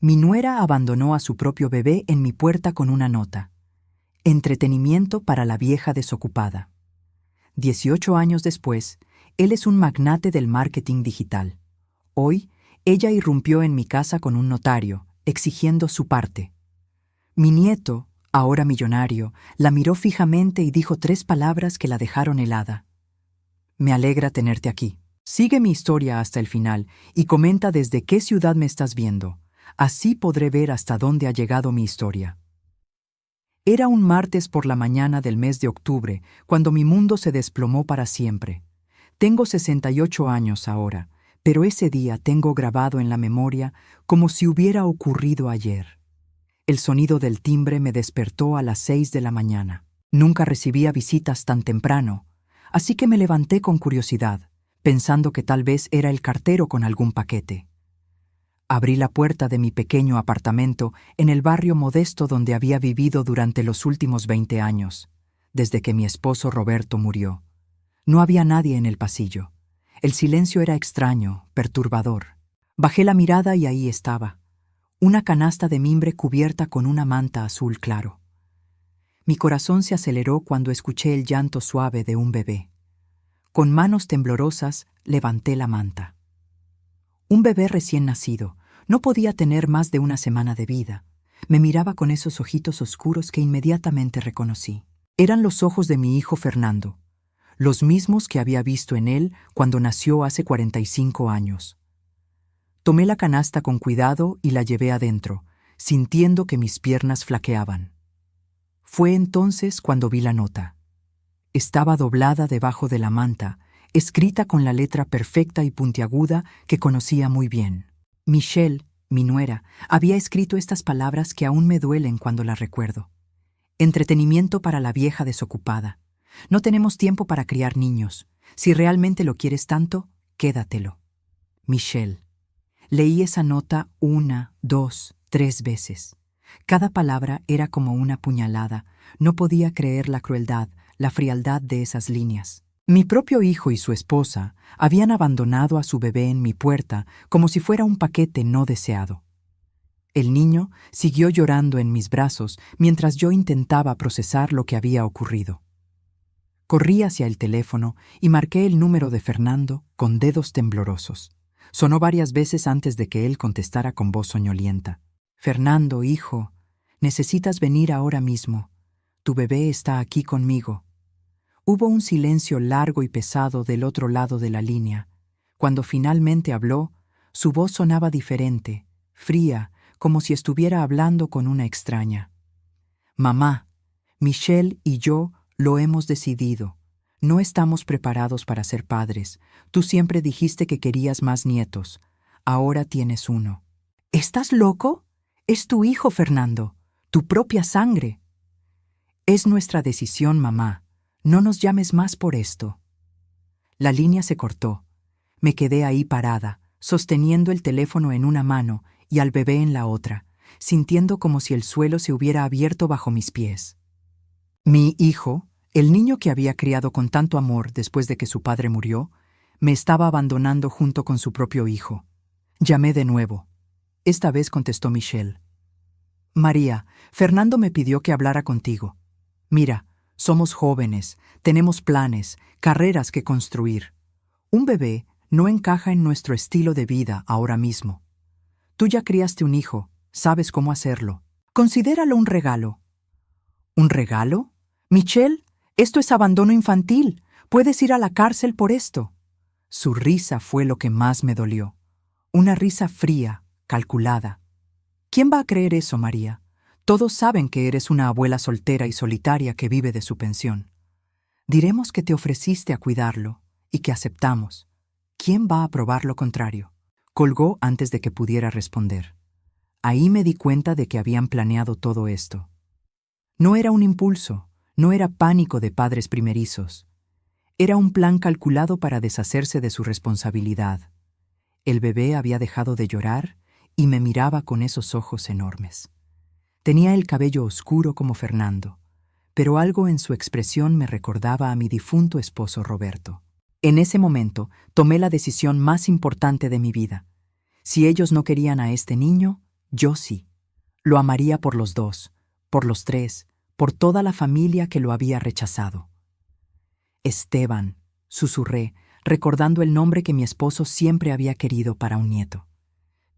Mi nuera abandonó a su propio bebé en mi puerta con una nota. Entretenimiento para la vieja desocupada. 18 años después, él es un magnate del marketing digital. Hoy, ella irrumpió en mi casa con un notario, exigiendo su parte. Mi nieto, ahora millonario, la miró fijamente y dijo 3 palabras que la dejaron helada. Me alegra tenerte aquí. Sigue mi historia hasta el final y comenta desde qué ciudad me estás viendo. Así podré ver hasta dónde ha llegado mi historia. Era un martes por la mañana del mes de octubre, cuando mi mundo se desplomó para siempre. Tengo 68 años ahora, pero ese día tengo grabado en la memoria como si hubiera ocurrido ayer. El sonido del timbre me despertó a las 6 de la mañana. Nunca recibía visitas tan temprano, así que me levanté con curiosidad, pensando que tal vez era el cartero con algún paquete. Abrí la puerta de mi pequeño apartamento en el barrio modesto donde había vivido durante los últimos 20 años, desde que mi esposo Roberto murió. No había nadie en el pasillo. El silencio era extraño, perturbador. Bajé la mirada y ahí estaba, una canasta de mimbre cubierta con una manta azul claro. Mi corazón se aceleró cuando escuché el llanto suave de un bebé. Con manos temblorosas levanté la manta. Un bebé recién nacido. No podía tener más de una semana de vida. Me miraba con esos ojitos oscuros que inmediatamente reconocí. Eran los ojos de mi hijo Fernando, los mismos que había visto en él cuando nació hace 45 años. Tomé la canasta con cuidado y la llevé adentro, sintiendo que mis piernas flaqueaban. Fue entonces cuando vi la nota. Estaba doblada debajo de la manta, escrita con la letra perfecta y puntiaguda que conocía muy bien. Michelle, mi nuera, había escrito estas palabras que aún me duelen cuando las recuerdo. Entretenimiento para la vieja desocupada. No tenemos tiempo para criar niños. Si realmente lo quieres tanto, quédatelo. Michelle. Leí esa nota 1, 2, 3 veces. Cada palabra era como una puñalada. No podía creer la crueldad, la frialdad de esas líneas. Mi propio hijo y su esposa habían abandonado a su bebé en mi puerta como si fuera un paquete no deseado. El niño siguió llorando en mis brazos mientras yo intentaba procesar lo que había ocurrido. Corrí hacia el teléfono y marqué el número de Fernando con dedos temblorosos. Sonó varias veces antes de que él contestara con voz soñolienta. «Fernando, hijo, necesitas venir ahora mismo. Tu bebé está aquí conmigo». Hubo un silencio largo y pesado del otro lado de la línea. Cuando finalmente habló, su voz sonaba diferente, fría, como si estuviera hablando con una extraña. «Mamá, Michelle y yo lo hemos decidido. No estamos preparados para ser padres. Tú siempre dijiste que querías más nietos. Ahora tienes uno». «¿Estás loco? Es tu hijo, Fernando, tu propia sangre». «Es nuestra decisión, mamá. No nos llames más por esto». La línea se cortó. Me quedé ahí parada, sosteniendo el teléfono en una mano y al bebé en la otra, sintiendo como si el suelo se hubiera abierto bajo mis pies. Mi hijo, el niño que había criado con tanto amor después de que su padre murió, me estaba abandonando junto con su propio hijo. Llamé de nuevo. Esta vez contestó Michelle. «María, Fernando me pidió que hablara contigo. Mira, somos jóvenes, tenemos planes, carreras que construir. Un bebé no encaja en nuestro estilo de vida ahora mismo. Tú ya criaste un hijo, sabes cómo hacerlo. Considéralo un regalo». «¿Un regalo? Michelle, esto es abandono infantil. Puedes ir a la cárcel por esto». Su risa fue lo que más me dolió. Una risa fría, calculada. «¿Quién va a creer eso, María? Todos saben que eres una abuela soltera y solitaria que vive de su pensión. Diremos que te ofreciste a cuidarlo y que aceptamos. ¿Quién va a probar lo contrario?». Colgó antes de que pudiera responder. Ahí me di cuenta de que habían planeado todo esto. No era un impulso, no era pánico de padres primerizos. Era un plan calculado para deshacerse de su responsabilidad. El bebé había dejado de llorar y me miraba con esos ojos enormes. Tenía el cabello oscuro como Fernando, pero algo en su expresión me recordaba a mi difunto esposo Roberto. En ese momento tomé la decisión más importante de mi vida. Si ellos no querían a este niño, Yo sí. Lo amaría por los dos, por los tres, por toda la familia que lo había rechazado. Esteban, susurré, recordando el nombre que mi esposo siempre había querido para un nieto.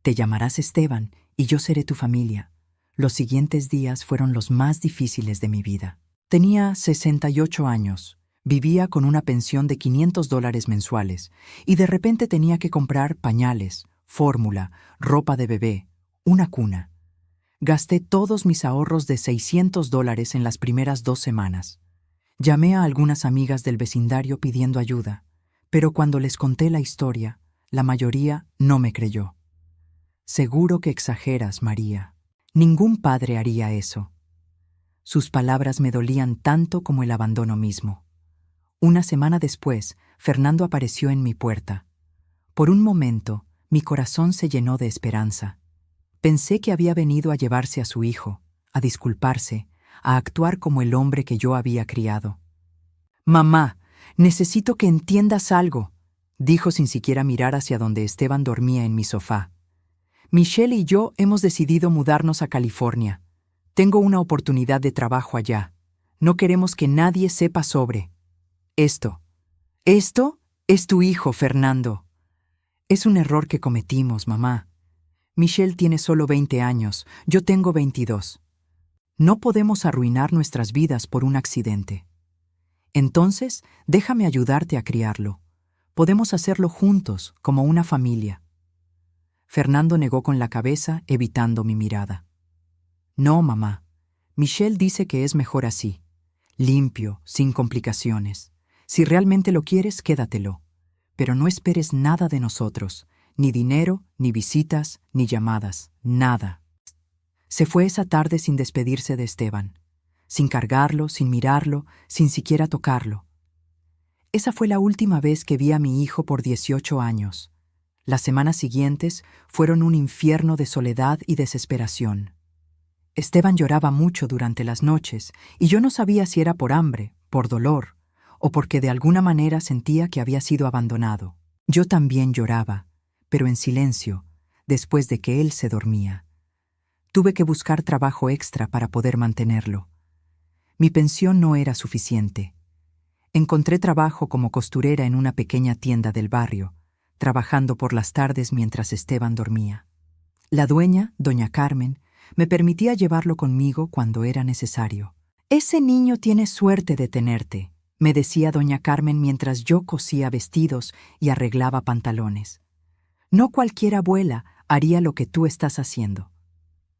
Te llamarás Esteban y yo seré tu familia. Los siguientes días fueron los más difíciles de mi vida. Tenía 68 años, vivía con una pensión de $500 mensuales y de repente tenía que comprar pañales, fórmula, ropa de bebé, una cuna. Gasté todos mis ahorros de $600 en las primeras 2 semanas. Llamé a algunas amigas del vecindario pidiendo ayuda, pero cuando les conté la historia, la mayoría no me creyó. Seguro que exageras, María. Ningún padre haría eso. Sus palabras me dolían tanto como el abandono mismo. Una semana después, Fernando apareció en mi puerta. Por un momento, mi corazón se llenó de esperanza. Pensé que había venido a llevarse a su hijo, a disculparse, a actuar como el hombre que yo había criado. «Mamá, necesito que entiendas algo», dijo sin siquiera mirar hacia donde Esteban dormía en mi sofá. «Michelle y yo hemos decidido mudarnos a California. Tengo una oportunidad de trabajo allá. No queremos que nadie sepa sobre esto. Esto es tu hijo, Fernando. Es un error que cometimos, mamá. Michelle tiene solo 20 años, yo tengo 22. No podemos arruinar nuestras vidas por un accidente. Entonces, déjame ayudarte a criarlo. Podemos hacerlo juntos, como una familia». Fernando negó con la cabeza, evitando mi mirada. «No, mamá. Michelle dice que es mejor así. Limpio, sin complicaciones. Si realmente lo quieres, quédatelo. Pero no esperes nada de nosotros. Ni dinero, ni visitas, ni llamadas. Nada». Se fue esa tarde sin despedirse de Esteban. Sin cargarlo, sin mirarlo, sin siquiera tocarlo. Esa fue la última vez que vi a mi hijo por 18 años. Las semanas siguientes fueron un infierno de soledad y desesperación. Esteban lloraba mucho durante las noches, y yo no sabía si era por hambre, por dolor, o porque de alguna manera sentía que había sido abandonado. Yo también lloraba, pero en silencio, después de que él se dormía. Tuve que buscar trabajo extra para poder mantenerlo. Mi pensión no era suficiente. Encontré trabajo como costurera en una pequeña tienda del barrio, trabajando por las tardes mientras Esteban dormía. La dueña, doña Carmen, me permitía llevarlo conmigo cuando era necesario. «Ese niño tiene suerte de tenerte», me decía doña Carmen mientras yo cosía vestidos y arreglaba pantalones. «No cualquier abuela haría lo que tú estás haciendo».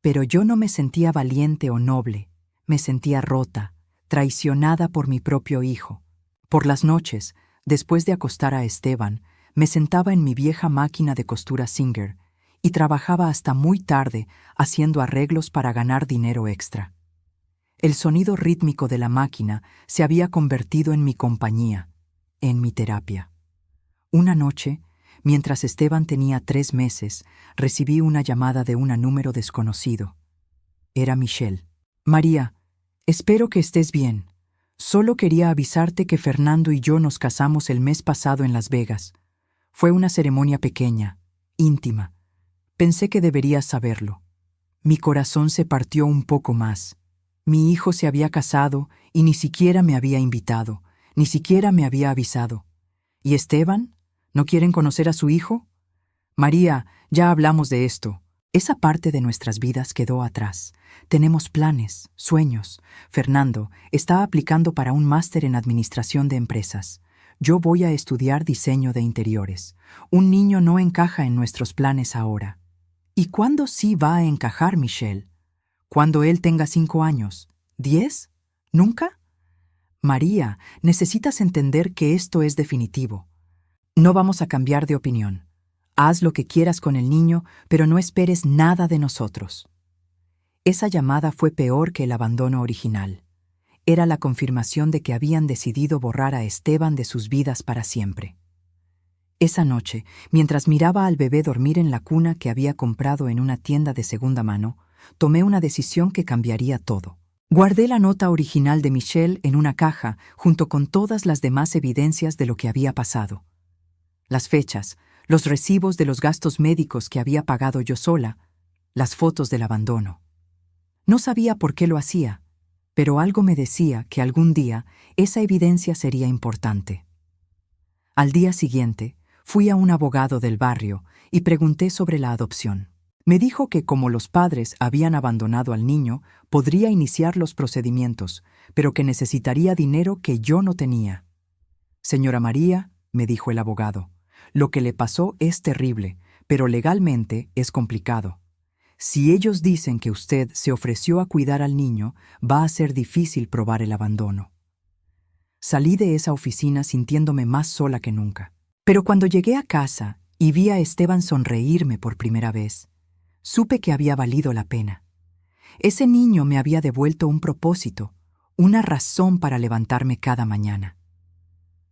Pero yo no me sentía valiente o noble, me sentía rota, traicionada por mi propio hijo. Por las noches, después de acostar a Esteban, me sentaba en mi vieja máquina de costura Singer y trabajaba hasta muy tarde haciendo arreglos para ganar dinero extra. El sonido rítmico de la máquina se había convertido en mi compañía, en mi terapia. Una noche, mientras Esteban tenía 3 meses, recibí una llamada de un número desconocido. Era Michelle. «María, espero que estés bien. Solo quería avisarte que Fernando y yo nos casamos el mes pasado en Las Vegas. Fue una ceremonia pequeña, íntima. Pensé que deberías saberlo». Mi corazón se partió un poco más. Mi hijo se había casado y ni siquiera me había invitado, ni siquiera me había avisado. ¿Y Esteban? ¿No quieren conocer a su hijo? «María, ya hablamos de esto. Esa parte de nuestras vidas quedó atrás. Tenemos planes, sueños. Fernando está aplicando para un máster en administración de empresas. Yo voy a estudiar diseño de interiores. Un niño no encaja en nuestros planes ahora». «¿Y cuándo sí va a encajar, Michelle? ¿Cuando él tenga 5 años? ¿10? ¿Nunca?» «María, necesitas entender que esto es definitivo. No vamos a cambiar de opinión. Haz lo que quieras con el niño, pero no esperes nada de nosotros». Esa llamada fue peor que el abandono original. Era la confirmación de que habían decidido borrar a Esteban de sus vidas para siempre. Esa noche, mientras miraba al bebé dormir en la cuna que había comprado en una tienda de segunda mano, tomé una decisión que cambiaría todo. Guardé la nota original de Michelle en una caja junto con todas las demás evidencias de lo que había pasado. Las fechas, los recibos de los gastos médicos que había pagado yo sola, las fotos del abandono. No sabía por qué lo hacía, pero algo me decía que algún día esa evidencia sería importante. Al día siguiente, fui a un abogado del barrio y pregunté sobre la adopción. Me dijo que como los padres habían abandonado al niño, podría iniciar los procedimientos, pero que necesitaría dinero que yo no tenía. Señora María, me dijo el abogado, lo que le pasó es terrible, pero legalmente es complicado. Si ellos dicen que usted se ofreció a cuidar al niño, va a ser difícil probar el abandono. Salí de esa oficina sintiéndome más sola que nunca. Pero cuando llegué a casa y vi a Esteban sonreírme por primera vez, supe que había valido la pena. Ese niño me había devuelto un propósito, una razón para levantarme cada mañana.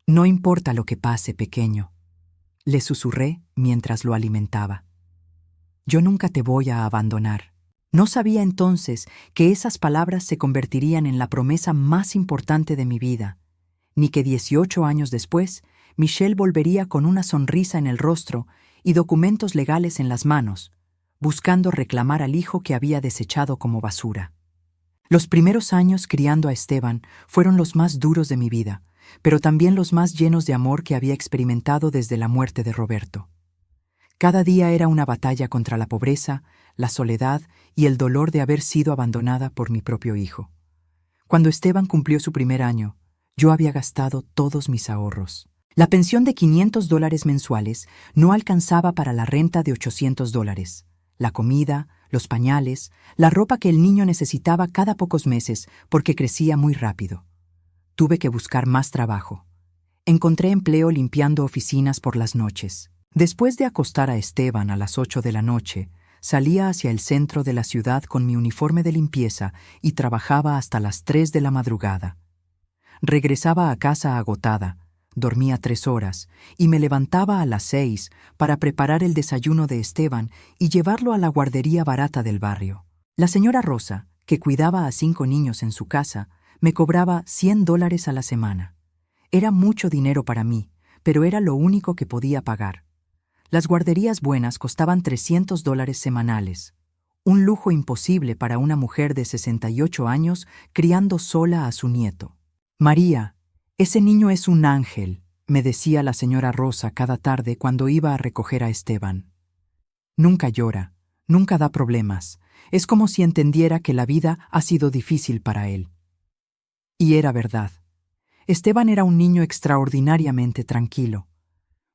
No importa lo que pase, pequeño, le susurré mientras lo alimentaba. Yo nunca te voy a abandonar. No sabía entonces que esas palabras se convertirían en la promesa más importante de mi vida, ni que 18 años después, Michelle volvería con una sonrisa en el rostro y documentos legales en las manos, buscando reclamar al hijo que había desechado como basura. Los primeros años criando a Esteban fueron los más duros de mi vida, pero también los más llenos de amor que había experimentado desde la muerte de Roberto. Cada día era una batalla contra la pobreza, la soledad y el dolor de haber sido abandonada por mi propio hijo. Cuando Esteban cumplió su primer año, yo había gastado todos mis ahorros. La pensión de $500 mensuales no alcanzaba para la renta de $800, la comida, los pañales, la ropa que el niño necesitaba cada pocos meses porque crecía muy rápido. Tuve que buscar más trabajo. Encontré empleo limpiando oficinas por las noches. Después de acostar a Esteban a las 8 de la noche, salía hacia el centro de la ciudad con mi uniforme de limpieza y trabajaba hasta las 3 de la madrugada. Regresaba a casa agotada, dormía 3 horas y me levantaba a las 6 para preparar el desayuno de Esteban y llevarlo a la guardería barata del barrio. La señora Rosa, que cuidaba a 5 niños en su casa, me cobraba $100 a la semana. Era mucho dinero para mí, pero era lo único que podía pagar. Las guarderías buenas costaban $300 semanales, un lujo imposible para una mujer de 68 años criando sola a su nieto. María, ese niño es un ángel, me decía la señora Rosa cada tarde cuando iba a recoger a Esteban. Nunca llora, nunca da problemas, es como si entendiera que la vida ha sido difícil para él. Y era verdad. Esteban era un niño extraordinariamente tranquilo.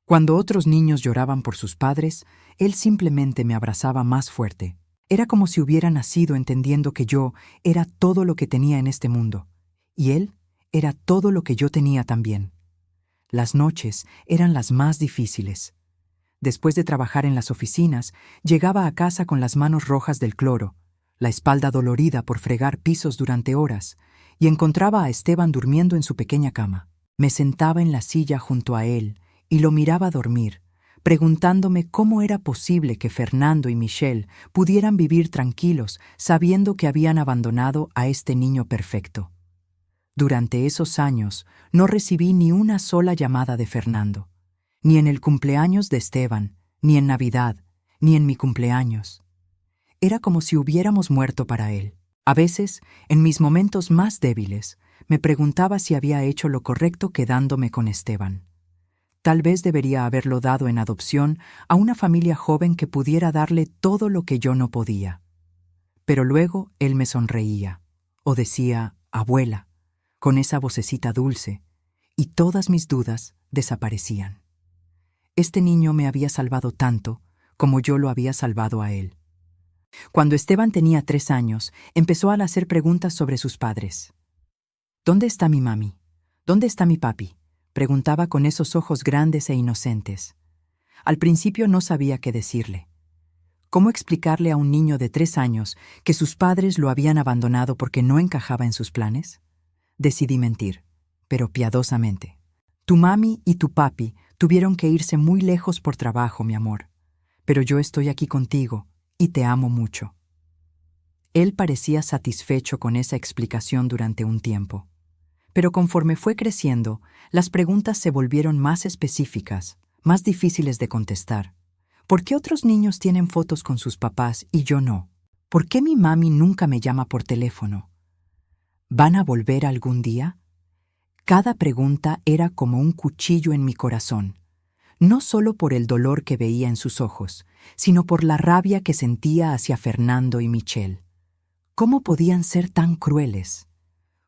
Cuando otros niños lloraban por sus padres, él simplemente me abrazaba más fuerte. Era como si hubiera nacido entendiendo que yo era todo lo que tenía en este mundo, y él era todo lo que yo tenía también. Las noches eran las más difíciles. Después de trabajar en las oficinas, llegaba a casa con las manos rojas del cloro, la espalda dolorida por fregar pisos durante horas, y encontraba a Esteban durmiendo en su pequeña cama. Me sentaba en la silla junto a él y lo miraba dormir, preguntándome cómo era posible que Fernando y Michelle pudieran vivir tranquilos sabiendo que habían abandonado a este niño perfecto. Durante esos años no recibí ni una sola llamada de Fernando, ni en el cumpleaños de Esteban, ni en Navidad, ni en mi cumpleaños. Era como si hubiéramos muerto para él. A veces, en mis momentos más débiles, me preguntaba si había hecho lo correcto quedándome con Esteban. Tal vez debería haberlo dado en adopción a una familia joven que pudiera darle todo lo que yo no podía. Pero luego él me sonreía, o decía, abuela, con esa vocecita dulce, y todas mis dudas desaparecían. Este niño me había salvado tanto como yo lo había salvado a él. Cuando Esteban tenía 3 años, empezó a hacer preguntas sobre sus padres. ¿Dónde está mi mami? ¿Dónde está mi papi? Preguntaba con esos ojos grandes e inocentes. Al principio no sabía qué decirle. ¿Cómo explicarle a un niño de 3 años que sus padres lo habían abandonado porque no encajaba en sus planes? Decidí mentir, pero piadosamente. Tu mami y tu papi tuvieron que irse muy lejos por trabajo, mi amor. Pero yo estoy aquí contigo y te amo mucho. Él parecía satisfecho con esa explicación durante un tiempo. Pero conforme fue creciendo, las preguntas se volvieron más específicas, más difíciles de contestar. ¿Por qué otros niños tienen fotos con sus papás y yo no? ¿Por qué mi mami nunca me llama por teléfono? ¿Van a volver algún día? Cada pregunta era como un cuchillo en mi corazón, no solo por el dolor que veía en sus ojos, sino por la rabia que sentía hacia Fernando y Michelle. ¿Cómo podían ser tan crueles?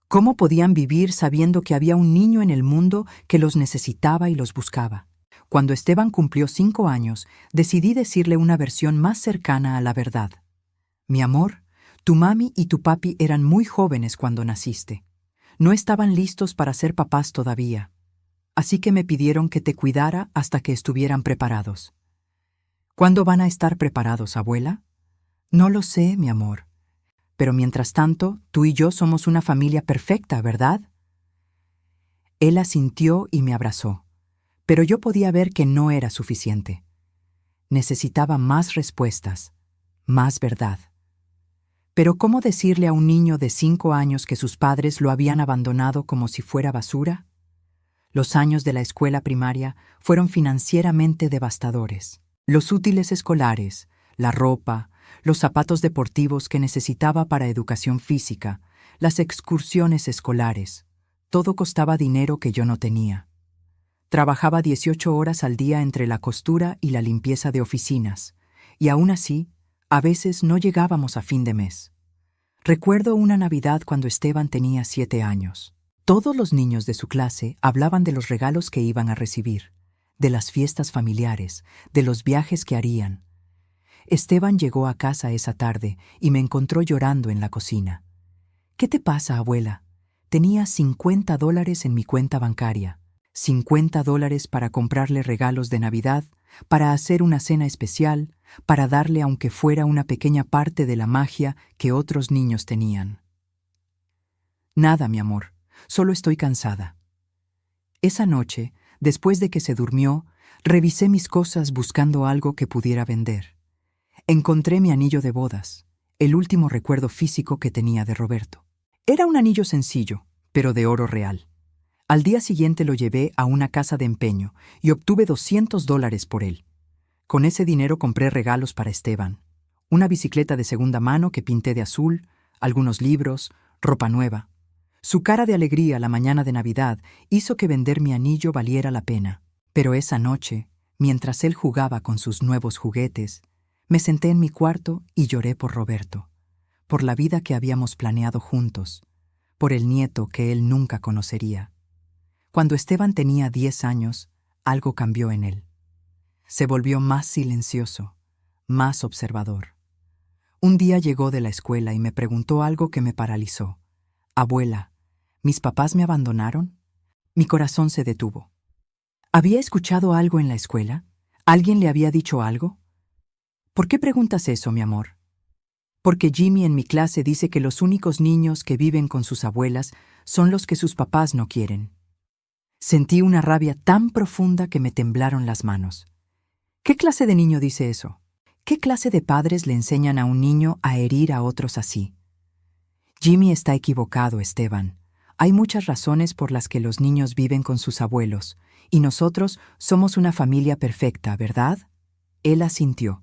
¿Cómo podían vivir sabiendo que había un niño en el mundo que los necesitaba y los buscaba? Cuando Esteban cumplió 5 años, decidí decirle una versión más cercana a la verdad. Mi amor, tu mami y tu papi eran muy jóvenes cuando naciste. No estaban listos para ser papás todavía. Así que me pidieron que te cuidara hasta que estuvieran preparados. ¿Cuándo van a estar preparados, abuela? No lo sé, mi amor. Pero mientras tanto, tú y yo somos una familia perfecta, ¿verdad? Él asintió y me abrazó, pero yo podía ver que no era suficiente. Necesitaba más respuestas, más verdad. Pero ¿cómo decirle a un niño de 5 años que sus padres lo habían abandonado como si fuera basura? Los años de la escuela primaria fueron financieramente devastadores. Los útiles escolares, la ropa, los zapatos deportivos que necesitaba para educación física, las excursiones escolares, todo costaba dinero que yo no tenía. Trabajaba 18 horas al día entre la costura y la limpieza de oficinas, y aún así, a veces no llegábamos a fin de mes. Recuerdo una Navidad cuando Esteban tenía 7 años. Todos los niños de su clase hablaban de los regalos que iban a recibir, de las fiestas familiares, de los viajes que harían. Esteban llegó a casa esa tarde y me encontró llorando en la cocina. ¿Qué te pasa, abuela? Tenía $50 en mi cuenta bancaria. $50 para comprarle regalos de Navidad, para hacer una cena especial, para darle aunque fuera una pequeña parte de la magia que otros niños tenían. Nada, mi amor, solo estoy cansada. Esa noche, después de que se durmió, revisé mis cosas buscando algo que pudiera vender. Encontré mi anillo de bodas, el último recuerdo físico que tenía de Roberto. Era un anillo sencillo, pero de oro real. Al día siguiente lo llevé a una casa de empeño y obtuve $200 por él. Con ese dinero compré regalos para Esteban. Una bicicleta de segunda mano que pinté de azul, algunos libros, ropa nueva. Su cara de alegría la mañana de Navidad hizo que vender mi anillo valiera la pena. Pero esa noche, mientras él jugaba con sus nuevos juguetes, me senté en mi cuarto y lloré por Roberto, por la vida que habíamos planeado juntos, por el nieto que él nunca conocería. Cuando Esteban tenía 10 años, algo cambió en él. Se volvió más silencioso, más observador. Un día llegó de la escuela y me preguntó algo que me paralizó. Abuela, ¿mis papás me abandonaron? Mi corazón se detuvo. ¿Había escuchado algo en la escuela? ¿Alguien le había dicho algo? ¿Por qué preguntas eso, mi amor? Porque Jimmy en mi clase dice que los únicos niños que viven con sus abuelas son los que sus papás no quieren. Sentí una rabia tan profunda que me temblaron las manos. ¿Qué clase de niño dice eso? ¿Qué clase de padres le enseñan a un niño a herir a otros así? Jimmy está equivocado, Esteban. Hay muchas razones por las que los niños viven con sus abuelos, y nosotros somos una familia perfecta, ¿verdad? Él asintió,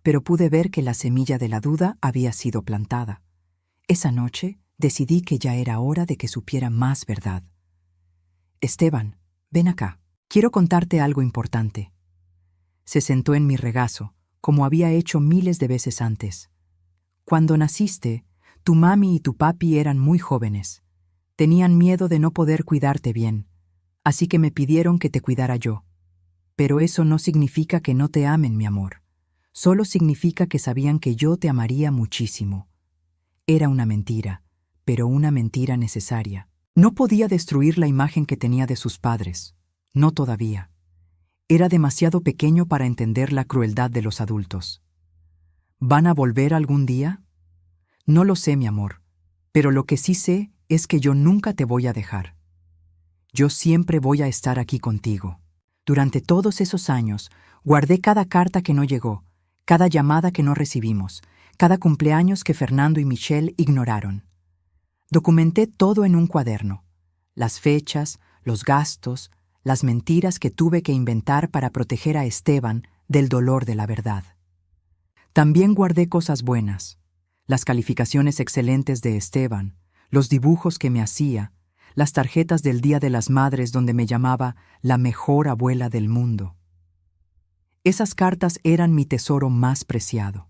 pero pude ver que la semilla de la duda había sido plantada. Esa noche decidí que ya era hora de que supiera más verdad. Esteban, ven acá. Quiero contarte algo importante. Se sentó en mi regazo, como había hecho miles de veces antes. Cuando naciste, tu mami y tu papi eran muy jóvenes. Tenían miedo de no poder cuidarte bien, así que me pidieron que te cuidara yo. Pero eso no significa que no te amen, mi amor. Solo significa que sabían que yo te amaría muchísimo. Era una mentira, pero una mentira necesaria. No podía destruir la imagen que tenía de sus padres. No todavía. Era demasiado pequeño para entender la crueldad de los adultos. ¿Van a volver algún día? No lo sé, mi amor, pero lo que sí sé es que yo nunca te voy a dejar. Yo siempre voy a estar aquí contigo. Durante todos esos años, guardé cada carta que no llegó, cada llamada que no recibimos, cada cumpleaños que Fernando y Michelle ignoraron. Documenté todo en un cuaderno, las fechas, los gastos, las mentiras que tuve que inventar para proteger a Esteban del dolor de la verdad. También guardé cosas buenas, las calificaciones excelentes de Esteban, los dibujos que me hacía, las tarjetas del Día de las Madres donde me llamaba la mejor abuela del mundo. Esas cartas eran mi tesoro más preciado.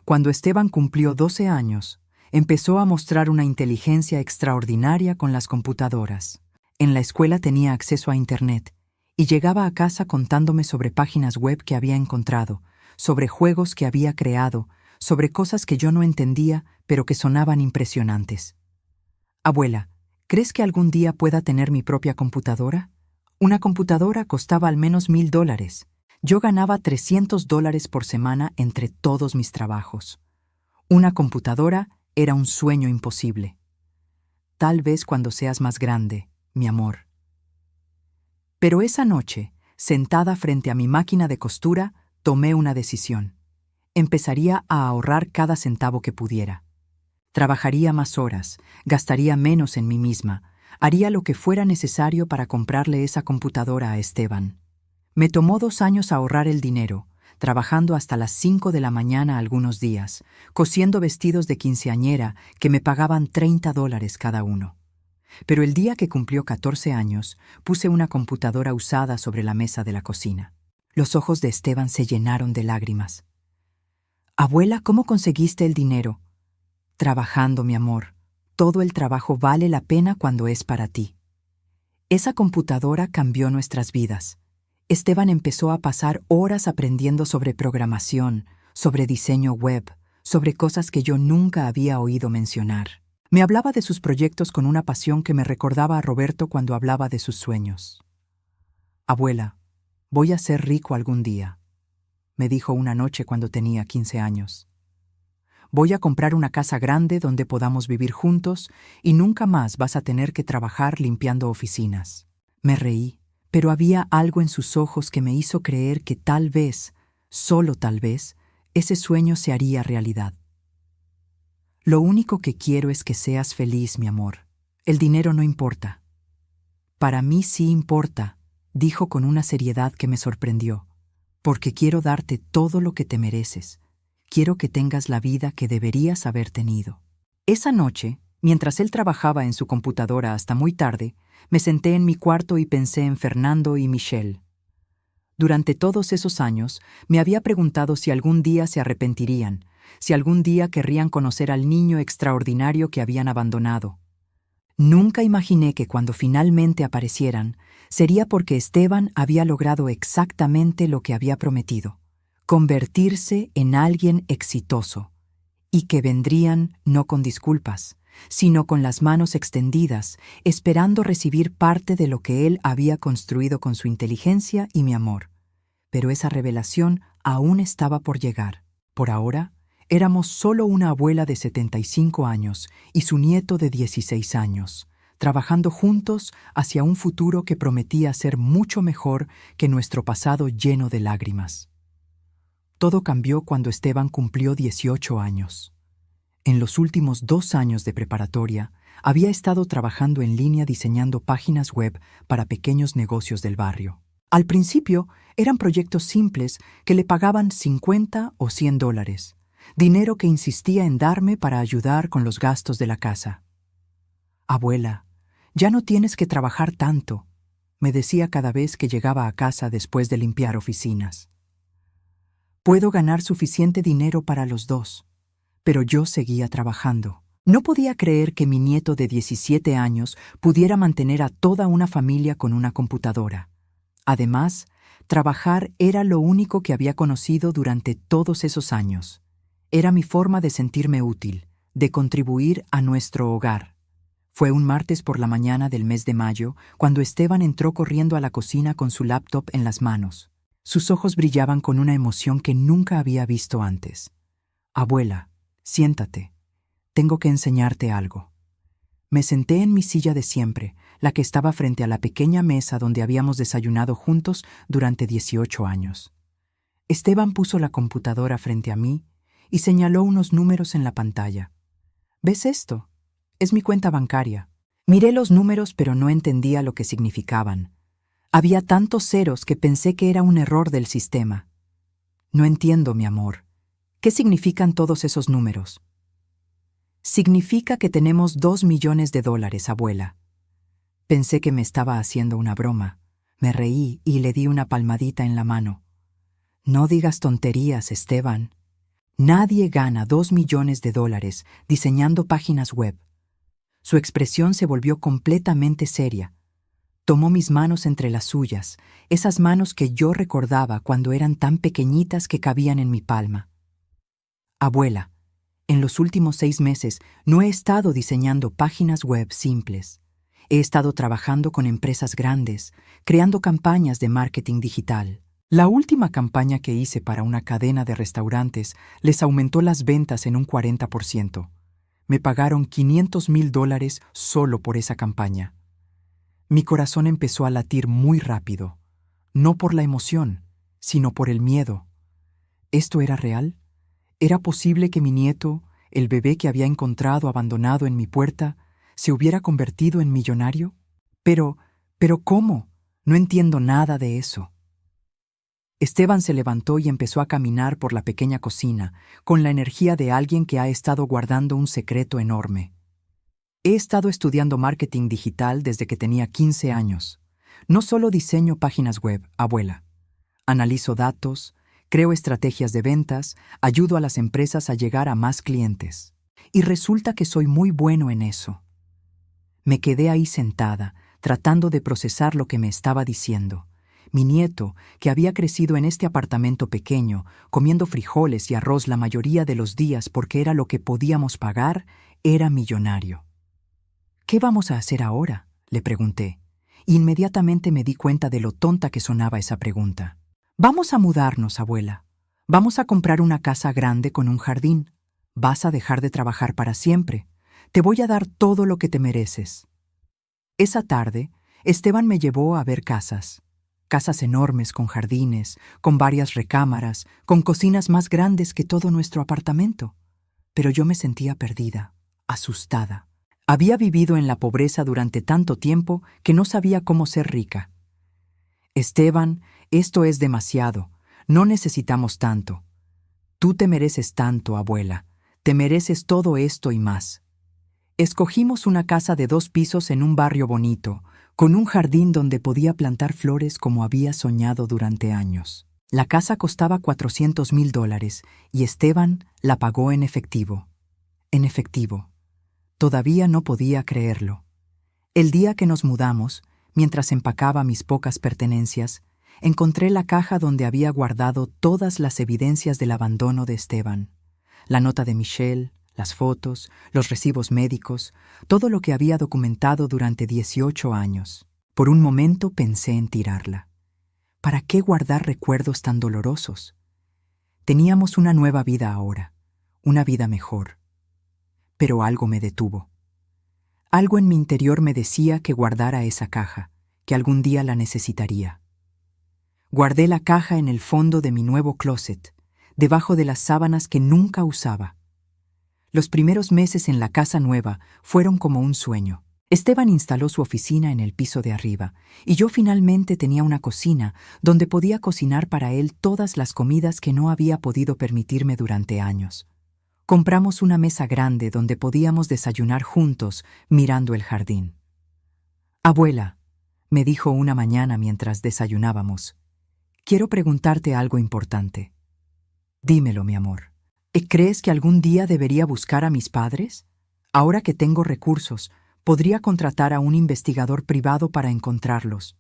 Cuando Esteban cumplió 12 años, empezó a mostrar una inteligencia extraordinaria con las computadoras. En la escuela tenía acceso a Internet y llegaba a casa contándome sobre páginas web que había encontrado, sobre juegos que había creado, sobre cosas que yo no entendía, pero que sonaban impresionantes. Abuela, ¿crees que algún día pueda tener mi propia computadora? Una computadora costaba al menos $1,000. Yo ganaba $300 por semana entre todos mis trabajos. Una computadora era un sueño imposible. Tal vez cuando seas más grande, mi amor. Pero esa noche, sentada frente a mi máquina de costura, tomé una decisión. Empezaría a ahorrar cada centavo que pudiera. Trabajaría más horas, gastaría menos en mí misma, haría lo que fuera necesario para comprarle esa computadora a Esteban. Me tomó 2 años ahorrar el dinero, trabajando hasta las 5 de la mañana algunos días, cosiendo vestidos de quinceañera que me pagaban $30 cada uno. Pero el día que cumplió 14 años, puse una computadora usada sobre la mesa de la cocina. Los ojos de Esteban se llenaron de lágrimas. Abuela, ¿cómo conseguiste el dinero? Trabajando, mi amor. Todo el trabajo vale la pena cuando es para ti. Esa computadora cambió nuestras vidas. Esteban empezó a pasar horas aprendiendo sobre programación, sobre diseño web, sobre cosas que yo nunca había oído mencionar. Me hablaba de sus proyectos con una pasión que me recordaba a Roberto cuando hablaba de sus sueños. Abuela, voy a ser rico algún día, me dijo una noche cuando tenía 15 años. Voy a comprar una casa grande donde podamos vivir juntos y nunca más vas a tener que trabajar limpiando oficinas. Me reí, pero había algo en sus ojos que me hizo creer que tal vez, solo tal vez, ese sueño se haría realidad. Lo único que quiero es que seas feliz, mi amor. El dinero no importa. Para mí sí importa, dijo con una seriedad que me sorprendió, porque quiero darte todo lo que te mereces. Quiero que tengas la vida que deberías haber tenido. Esa noche, mientras él trabajaba en su computadora hasta muy tarde, me senté en mi cuarto y pensé en Fernando y Michelle. Durante todos esos años, me había preguntado si algún día se arrepentirían, si algún día querrían conocer al niño extraordinario que habían abandonado. Nunca imaginé que cuando finalmente aparecieran, sería porque Esteban había logrado exactamente lo que había prometido: convertirse en alguien exitoso, y que vendrían no con disculpas, sino con las manos extendidas, esperando recibir parte de lo que él había construido con su inteligencia y mi amor. Pero esa revelación aún estaba por llegar. Por ahora, éramos solo una abuela de 75 años y su nieto de 16 años, trabajando juntos hacia un futuro que prometía ser mucho mejor que nuestro pasado lleno de lágrimas. Todo cambió cuando Esteban cumplió 18 años. En los últimos 2 años de preparatoria, había estado trabajando en línea diseñando páginas web para pequeños negocios del barrio. Al principio, eran proyectos simples que le pagaban $50 o $100, dinero que insistía en darme para ayudar con los gastos de la casa. Abuela, ya no tienes que trabajar tanto, me decía cada vez que llegaba a casa después de limpiar oficinas. Puedo ganar suficiente dinero para los dos. Pero yo seguía trabajando. No podía creer que mi nieto de 17 años pudiera mantener a toda una familia con una computadora. Además, trabajar era lo único que había conocido durante todos esos años. Era mi forma de sentirme útil, de contribuir a nuestro hogar. Fue un martes por la mañana del mes de mayo cuando Esteban entró corriendo a la cocina con su laptop en las manos. Sus ojos brillaban con una emoción que nunca había visto antes. Abuela, siéntate. Tengo que enseñarte algo. Me senté en mi silla de siempre, la que estaba frente a la pequeña mesa donde habíamos desayunado juntos durante 18 años. Esteban puso la computadora frente a mí y señaló unos números en la pantalla. ¿Ves esto? Es mi cuenta bancaria. Miré los números, pero no entendía lo que significaban. Había tantos ceros que pensé que era un error del sistema. No entiendo, mi amor. ¿Qué significan todos esos números? Significa que tenemos $2 millones, abuela. Pensé que me estaba haciendo una broma. Me reí y le di una palmadita en la mano. No digas tonterías, Esteban. Nadie gana $2 millones diseñando páginas web. Su expresión se volvió completamente seria. Tomó mis manos entre las suyas, esas manos que yo recordaba cuando eran tan pequeñitas que cabían en mi palma. Abuela, en los últimos 6 meses no he estado diseñando páginas web simples. He estado trabajando con empresas grandes, creando campañas de marketing digital. La última campaña que hice para una cadena de restaurantes les aumentó las ventas en un 40%. Me pagaron $500,000 solo por esa campaña. Mi corazón empezó a latir muy rápido, no por la emoción, sino por el miedo. ¿Esto era real? ¿Era posible que mi nieto, el bebé que había encontrado abandonado en mi puerta, se hubiera convertido en millonario? Pero ¿cómo? No entiendo nada de eso. Esteban se levantó y empezó a caminar por la pequeña cocina, con la energía de alguien que ha estado guardando un secreto enorme. He estado estudiando marketing digital desde que tenía 15 años. No solo diseño páginas web, abuela. Analizo datos, creo estrategias de ventas, ayudo a las empresas a llegar a más clientes. Y resulta que soy muy bueno en eso. Me quedé ahí sentada, tratando de procesar lo que me estaba diciendo. Mi nieto, que había crecido en este apartamento pequeño, comiendo frijoles y arroz la mayoría de los días porque era lo que podíamos pagar, era millonario. ¿Qué vamos a hacer ahora?, le pregunté. Inmediatamente me di cuenta de lo tonta que sonaba esa pregunta. Vamos a mudarnos, abuela. Vamos a comprar una casa grande con un jardín. Vas a dejar de trabajar para siempre. Te voy a dar todo lo que te mereces. Esa tarde, Esteban me llevó a ver casas. Casas enormes con jardines, con varias recámaras, con cocinas más grandes que todo nuestro apartamento. Pero yo me sentía perdida, asustada. Había vivido en la pobreza durante tanto tiempo que no sabía cómo ser rica. Esteban, esto es demasiado. No necesitamos tanto. Tú te mereces tanto, abuela. Te mereces todo esto y más. Escogimos una casa de 2 pisos en un barrio bonito, con un jardín donde podía plantar flores como había soñado durante años. La casa costaba $400,000 y Esteban la pagó en efectivo. En efectivo. Todavía no podía creerlo. El día que nos mudamos, mientras empacaba mis pocas pertenencias, encontré la caja donde había guardado todas las evidencias del abandono de Esteban. La nota de Michelle, las fotos, los recibos médicos, todo lo que había documentado durante 18 años. Por un momento pensé en tirarla. ¿Para qué guardar recuerdos tan dolorosos? Teníamos una nueva vida ahora, una vida mejor. Pero algo me detuvo. Algo en mi interior me decía que guardara esa caja, que algún día la necesitaría. Guardé la caja en el fondo de mi nuevo closet, debajo de las sábanas que nunca usaba. Los primeros meses en la casa nueva fueron como un sueño. Esteban instaló su oficina en el piso de arriba, y yo finalmente tenía una cocina donde podía cocinar para él todas las comidas que no había podido permitirme durante años. Compramos una mesa grande donde podíamos desayunar juntos mirando el jardín. Abuela, me dijo una mañana mientras desayunábamos, quiero preguntarte algo importante. Dímelo, mi amor. ¿Crees que algún día debería buscar a mis padres? Ahora que tengo recursos, podría contratar a un investigador privado para encontrarlos.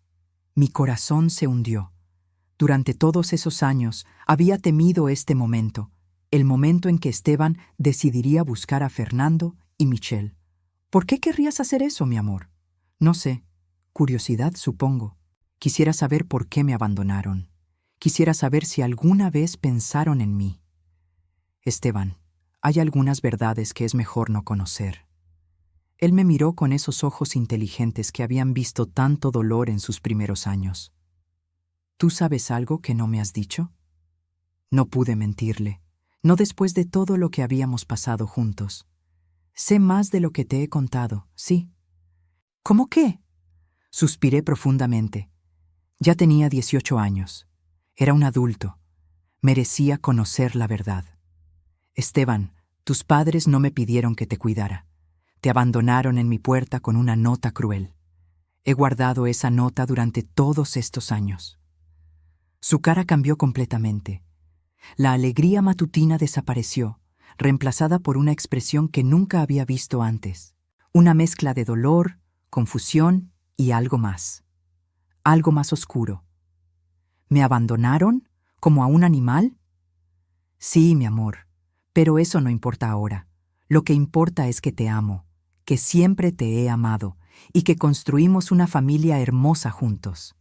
Mi corazón se hundió. Durante todos esos años había temido este momento, el momento en que Esteban decidiría buscar a Fernando y Michelle. ¿Por qué querrías hacer eso, mi amor? No sé. Curiosidad, supongo. Quisiera saber por qué me abandonaron. Quisiera saber si alguna vez pensaron en mí. Esteban, hay algunas verdades que es mejor no conocer. Él me miró con esos ojos inteligentes que habían visto tanto dolor en sus primeros años. ¿Tú sabes algo que no me has dicho? No pude mentirle. No después de todo lo que habíamos pasado juntos. Sé más de lo que te he contado, sí. ¿Cómo qué? Suspiré profundamente. Ya tenía 18 años. Era un adulto. Merecía conocer la verdad. Esteban, tus padres no me pidieron que te cuidara. Te abandonaron en mi puerta con una nota cruel. He guardado esa nota durante todos estos años. Su cara cambió completamente. La alegría matutina desapareció, reemplazada por una expresión que nunca había visto antes. Una mezcla de dolor, confusión y algo más. Algo más oscuro. ¿Me abandonaron? ¿Como a un animal? Sí, mi amor, pero eso no importa ahora. Lo que importa es que te amo, que siempre te he amado y que construimos una familia hermosa juntos.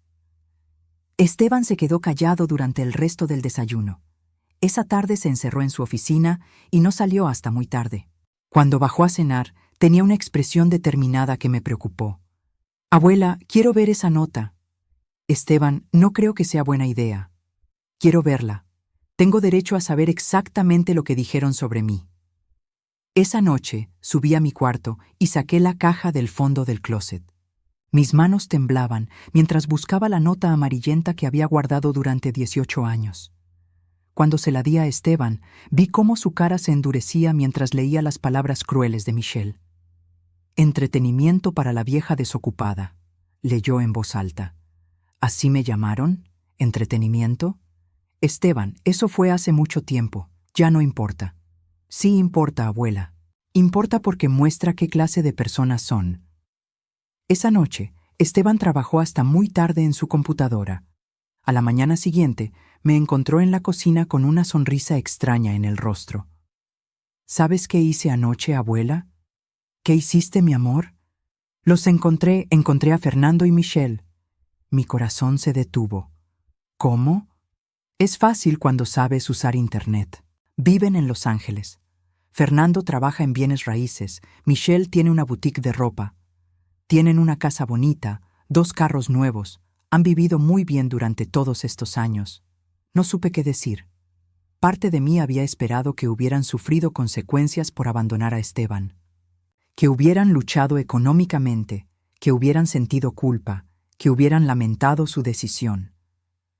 Esteban se quedó callado durante el resto del desayuno. Esa tarde se encerró en su oficina y no salió hasta muy tarde. Cuando bajó a cenar, tenía una expresión determinada que me preocupó. Abuela, quiero ver esa nota. Esteban, no creo que sea buena idea. Quiero verla. Tengo derecho a saber exactamente lo que dijeron sobre mí. Esa noche subí a mi cuarto y saqué la caja del fondo del closet. Mis manos temblaban mientras buscaba la nota amarillenta que había guardado durante 18 años. Cuando se la di a Esteban, vi cómo su cara se endurecía mientras leía las palabras crueles de Michelle. Entretenimiento para la vieja desocupada, leyó en voz alta. ¿Así me llamaron? ¿Entretenimiento? Esteban, eso fue hace mucho tiempo. Ya no importa. Sí importa, abuela. Importa porque muestra qué clase de personas son. Esa noche, Esteban trabajó hasta muy tarde en su computadora. A la mañana siguiente, me encontró en la cocina con una sonrisa extraña en el rostro. ¿Sabes qué hice anoche, abuela? ¿Qué hiciste, mi amor? Encontré a Fernando y Michelle. Mi corazón se detuvo. ¿Cómo? Es fácil cuando sabes usar Internet. Viven en Los Ángeles. Fernando trabaja en bienes raíces. Michelle tiene una boutique de ropa. Tienen una casa bonita, 2 carros nuevos. Han vivido muy bien durante todos estos años. No supe qué decir. Parte de mí había esperado que hubieran sufrido consecuencias por abandonar a Esteban. Que hubieran luchado económicamente, que hubieran sentido culpa, que hubieran lamentado su decisión.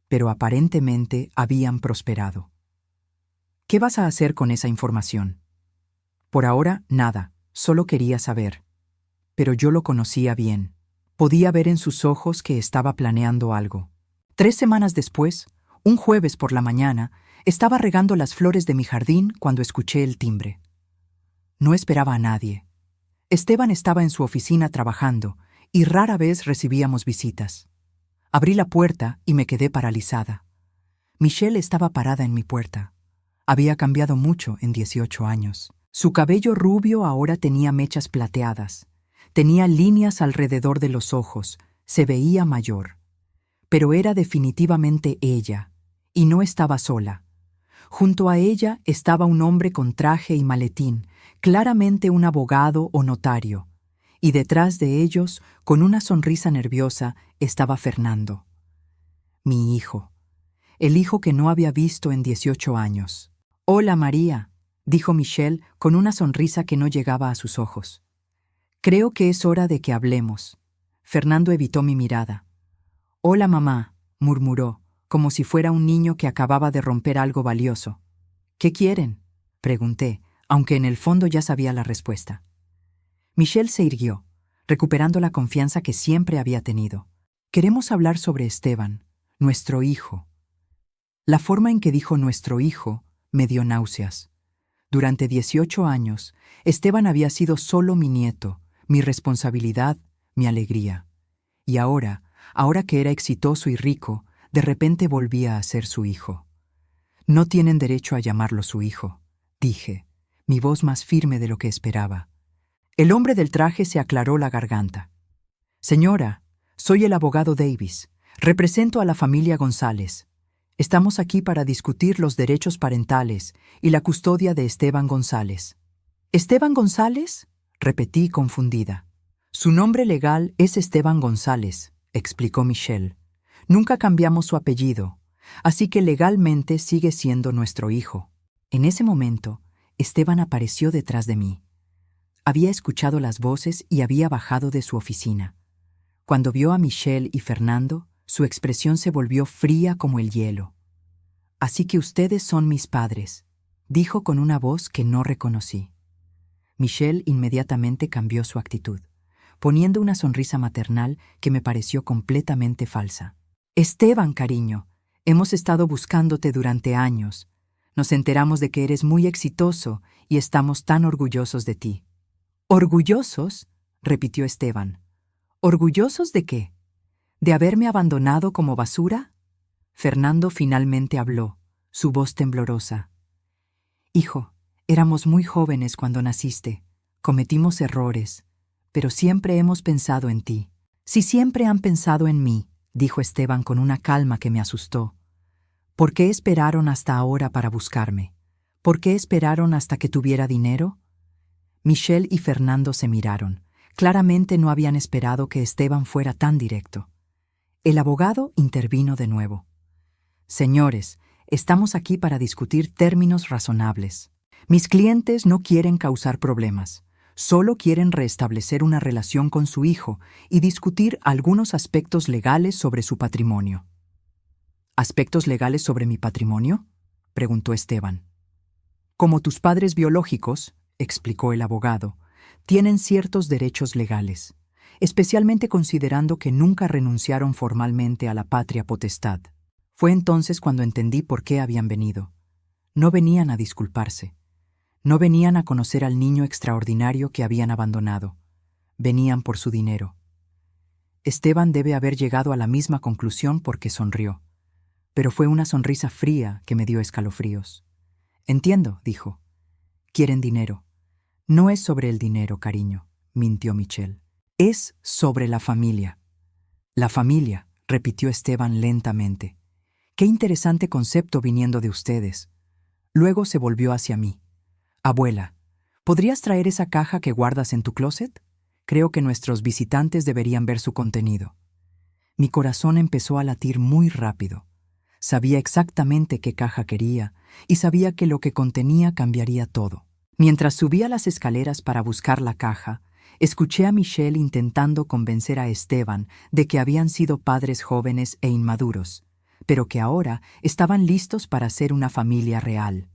Pero aparentemente habían prosperado. ¿Qué vas a hacer con esa información? Por ahora, nada, solo quería saber. Pero yo lo conocía bien. Podía ver en sus ojos que estaba planeando algo. 3 semanas después, un jueves por la mañana, estaba regando las flores de mi jardín cuando escuché el timbre. No esperaba a nadie. Esteban estaba en su oficina trabajando y rara vez recibíamos visitas. Abrí la puerta y me quedé paralizada. Michelle estaba parada en mi puerta. Había cambiado mucho en 18 años. Su cabello rubio ahora tenía mechas plateadas. Tenía líneas alrededor de los ojos. Se veía mayor. Pero era definitivamente ella, y no estaba sola. Junto a ella estaba un hombre con traje y maletín, claramente un abogado o notario, y detrás de ellos, con una sonrisa nerviosa, estaba Fernando. Mi hijo. El hijo que no había visto en 18 años. «Hola, María», dijo Michelle con una sonrisa que no llegaba a sus ojos. «Creo que es hora de que hablemos». Fernando evitó mi mirada. «Hola, mamá», murmuró, como si fuera un niño que acababa de romper algo valioso. «¿Qué quieren?», pregunté, aunque en el fondo ya sabía la respuesta. Michelle se irguió, recuperando la confianza que siempre había tenido. «Queremos hablar sobre Esteban, nuestro hijo». La forma en que dijo «nuestro hijo» me dio náuseas. Durante 18 años, Esteban había sido solo mi nieto, mi responsabilidad, mi alegría. Y ahora que era exitoso y rico, de repente volvía a ser su hijo. «No tienen derecho a llamarlo su hijo», dije, mi voz más firme de lo que esperaba. El hombre del traje se aclaró la garganta. «Señora, soy el abogado Davis. Represento a la familia González. Estamos aquí para discutir los derechos parentales y la custodia de Esteban González». «¿Esteban González?», repetí confundida. «Su nombre legal es Esteban González», explicó Michelle. «Nunca cambiamos su apellido, así que legalmente sigue siendo nuestro hijo». En ese momento, Esteban apareció detrás de mí. Había escuchado las voces y había bajado de su oficina. Cuando vio a Michelle y Fernando, su expresión se volvió fría como el hielo. Así que ustedes son mis padres, dijo con una voz que no reconocí. Michelle inmediatamente cambió su actitud, poniendo una sonrisa maternal que me pareció completamente falsa. Esteban, cariño, hemos estado buscándote durante años. Nos enteramos de que eres muy exitoso y estamos tan orgullosos de ti. ¿Orgullosos?, repitió Esteban. ¿Orgullosos de qué? ¿De haberme abandonado como basura? Fernando finalmente habló, su voz temblorosa. Hijo, éramos muy jóvenes cuando naciste. Cometimos errores, pero siempre hemos pensado en ti. Si siempre han pensado en mí, dijo Esteban con una calma que me asustó. ¿Por qué esperaron hasta ahora para buscarme? ¿Por qué esperaron hasta que tuviera dinero? Michelle y Fernando se miraron. Claramente no habían esperado que Esteban fuera tan directo. El abogado intervino de nuevo. Señores, estamos aquí para discutir términos razonables. Mis clientes no quieren causar problemas. Solo quieren restablecer una relación con su hijo y discutir algunos aspectos legales sobre su patrimonio. ¿Aspectos legales sobre mi patrimonio?, preguntó Esteban. Como tus padres biológicos, explicó el abogado, tienen ciertos derechos legales, especialmente considerando que nunca renunciaron formalmente a la patria potestad. Fue entonces cuando entendí por qué habían venido. No venían a disculparse. No venían a conocer al niño extraordinario que habían abandonado. Venían por su dinero. Esteban debe haber llegado a la misma conclusión porque sonrió. Pero fue una sonrisa fría que me dio escalofríos. Entiendo, dijo. Quieren dinero. No es sobre el dinero, cariño, mintió Michelle. Es sobre la familia. La familia, repitió Esteban lentamente. Qué interesante concepto viniendo de ustedes. Luego se volvió hacia mí. Abuela, ¿podrías traer esa caja que guardas en tu closet? Creo que nuestros visitantes deberían ver su contenido. Mi corazón empezó a latir muy rápido. Sabía exactamente qué caja quería y sabía que lo que contenía cambiaría todo. Mientras subía las escaleras para buscar la caja, escuché a Michelle intentando convencer a Esteban de que habían sido padres jóvenes e inmaduros, pero que ahora estaban listos para ser una familia real.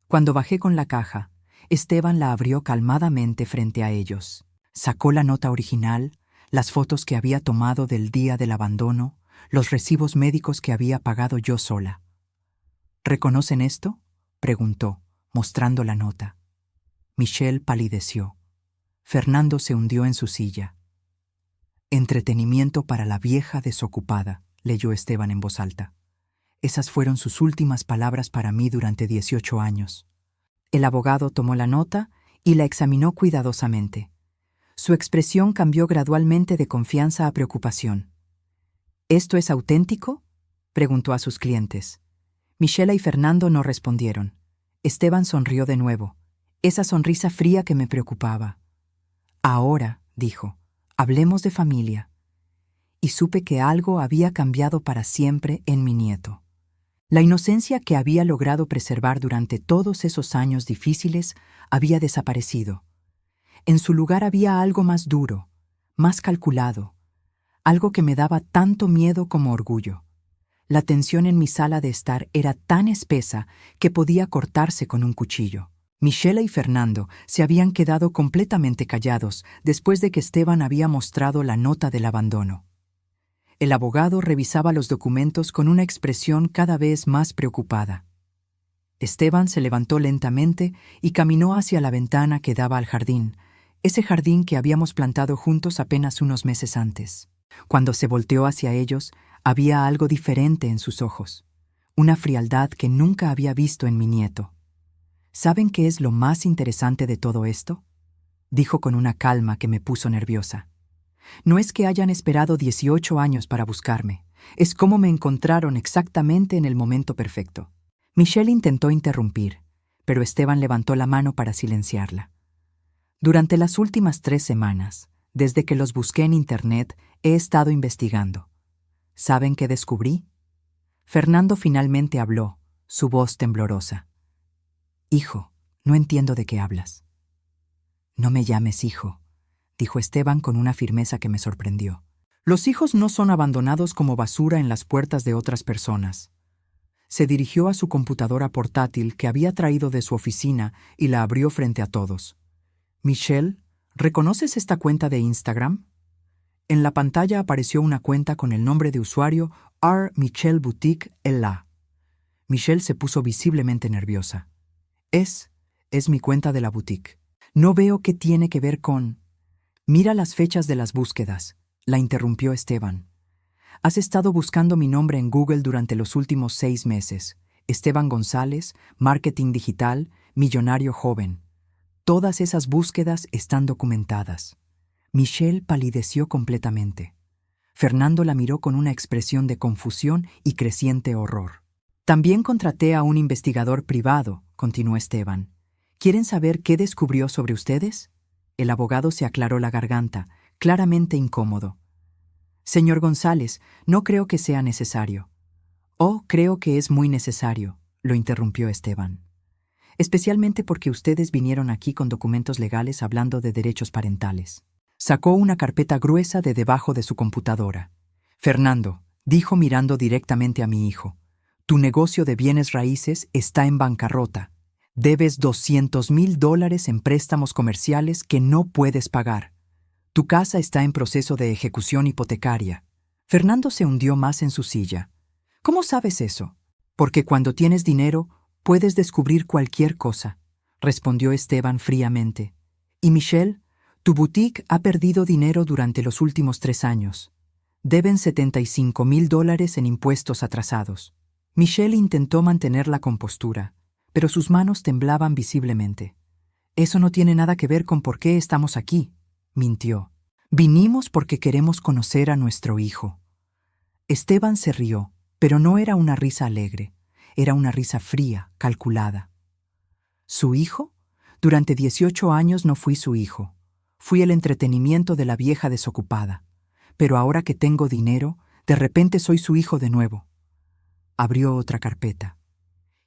Cuando bajé con la caja, Esteban la abrió calmadamente frente a ellos. Sacó la nota original, las fotos que había tomado del día del abandono, los recibos médicos que había pagado yo sola. ¿Reconocen esto?, preguntó, mostrando la nota. Michelle palideció. Fernando se hundió en su silla. Entretenimiento para la vieja desocupada, leyó Esteban en voz alta. Esas fueron sus últimas palabras para mí durante 18 años. El abogado tomó la nota y la examinó cuidadosamente. Su expresión cambió gradualmente de confianza a preocupación. ¿Esto es auténtico?, preguntó a sus clientes. Michelle y Fernando no respondieron. Esteban sonrió de nuevo, esa sonrisa fría que me preocupaba. Ahora, dijo, hablemos de familia. Y supe que algo había cambiado para siempre en mi nieto. La inocencia que había logrado preservar durante todos esos años difíciles había desaparecido. En su lugar había algo más duro, más calculado, algo que me daba tanto miedo como orgullo. La tensión en mi sala de estar era tan espesa que podía cortarse con un cuchillo. Michelle y Fernando se habían quedado completamente callados después de que Esteban había mostrado la nota del abandono. El abogado revisaba los documentos con una expresión cada vez más preocupada. Esteban se levantó lentamente y caminó hacia la ventana que daba al jardín, ese jardín que habíamos plantado juntos apenas unos meses antes. Cuando se volteó hacia ellos, había algo diferente en sus ojos, una frialdad que nunca había visto en mi nieto. ¿Saben qué es lo más interesante de todo esto?, dijo con una calma que me puso nerviosa. No es que hayan esperado 18 años para buscarme, es cómo me encontraron exactamente en el momento perfecto. Michelle intentó interrumpir, pero Esteban levantó la mano para silenciarla. Durante las últimas 3 semanas, desde que los busqué en Internet, he estado investigando. ¿Saben qué descubrí? Fernando finalmente habló, su voz temblorosa. Hijo, no entiendo de qué hablas. No me llames hijo, dijo Esteban con una firmeza que me sorprendió. Los hijos no son abandonados como basura en las puertas de otras personas. Se dirigió a su computadora portátil que había traído de su oficina y la abrió frente a todos. «Michelle, ¿reconoces esta cuenta de Instagram?» En la pantalla apareció una cuenta con el nombre de usuario R. Michelle Boutique LA. Michelle se puso visiblemente nerviosa. Es mi cuenta de la boutique. No veo qué tiene que ver con... Mira las fechas de las búsquedas, la interrumpió Esteban. Has estado buscando mi nombre en Google durante los últimos 6 meses. Esteban González, marketing digital, millonario joven. Todas esas búsquedas están documentadas. Michelle palideció completamente. Fernando la miró con una expresión de confusión y creciente horror. También contraté a un investigador privado, continuó Esteban. ¿Quieren saber qué descubrió sobre ustedes? El abogado se aclaró la garganta, claramente incómodo. Señor González, no creo que sea necesario. Oh, creo que es muy necesario, lo interrumpió Esteban. Especialmente porque ustedes vinieron aquí con documentos legales hablando de derechos parentales. Sacó una carpeta gruesa de debajo de su computadora. Fernando, dijo mirando directamente a mi hijo, tu negocio de bienes raíces está en bancarrota. Debes $200,000 en préstamos comerciales que no puedes pagar. Tu casa está en proceso de ejecución hipotecaria. Fernando se hundió más en su silla. ¿Cómo sabes eso? Porque cuando tienes dinero, puedes descubrir cualquier cosa, respondió Esteban fríamente. Y Michelle, tu boutique ha perdido dinero durante los últimos 3 años. Deben $75,000 en impuestos atrasados. Michelle intentó mantener la compostura, pero sus manos temblaban visiblemente. Eso no tiene nada que ver con por qué estamos aquí, mintió. Vinimos porque queremos conocer a nuestro hijo. Esteban se rió, pero no era una risa alegre, era una risa fría, calculada. ¿Su hijo? Durante 18 años no fui su hijo. Fui el entretenimiento de la vieja desocupada. Pero ahora que tengo dinero, de repente soy su hijo de nuevo. Abrió otra carpeta.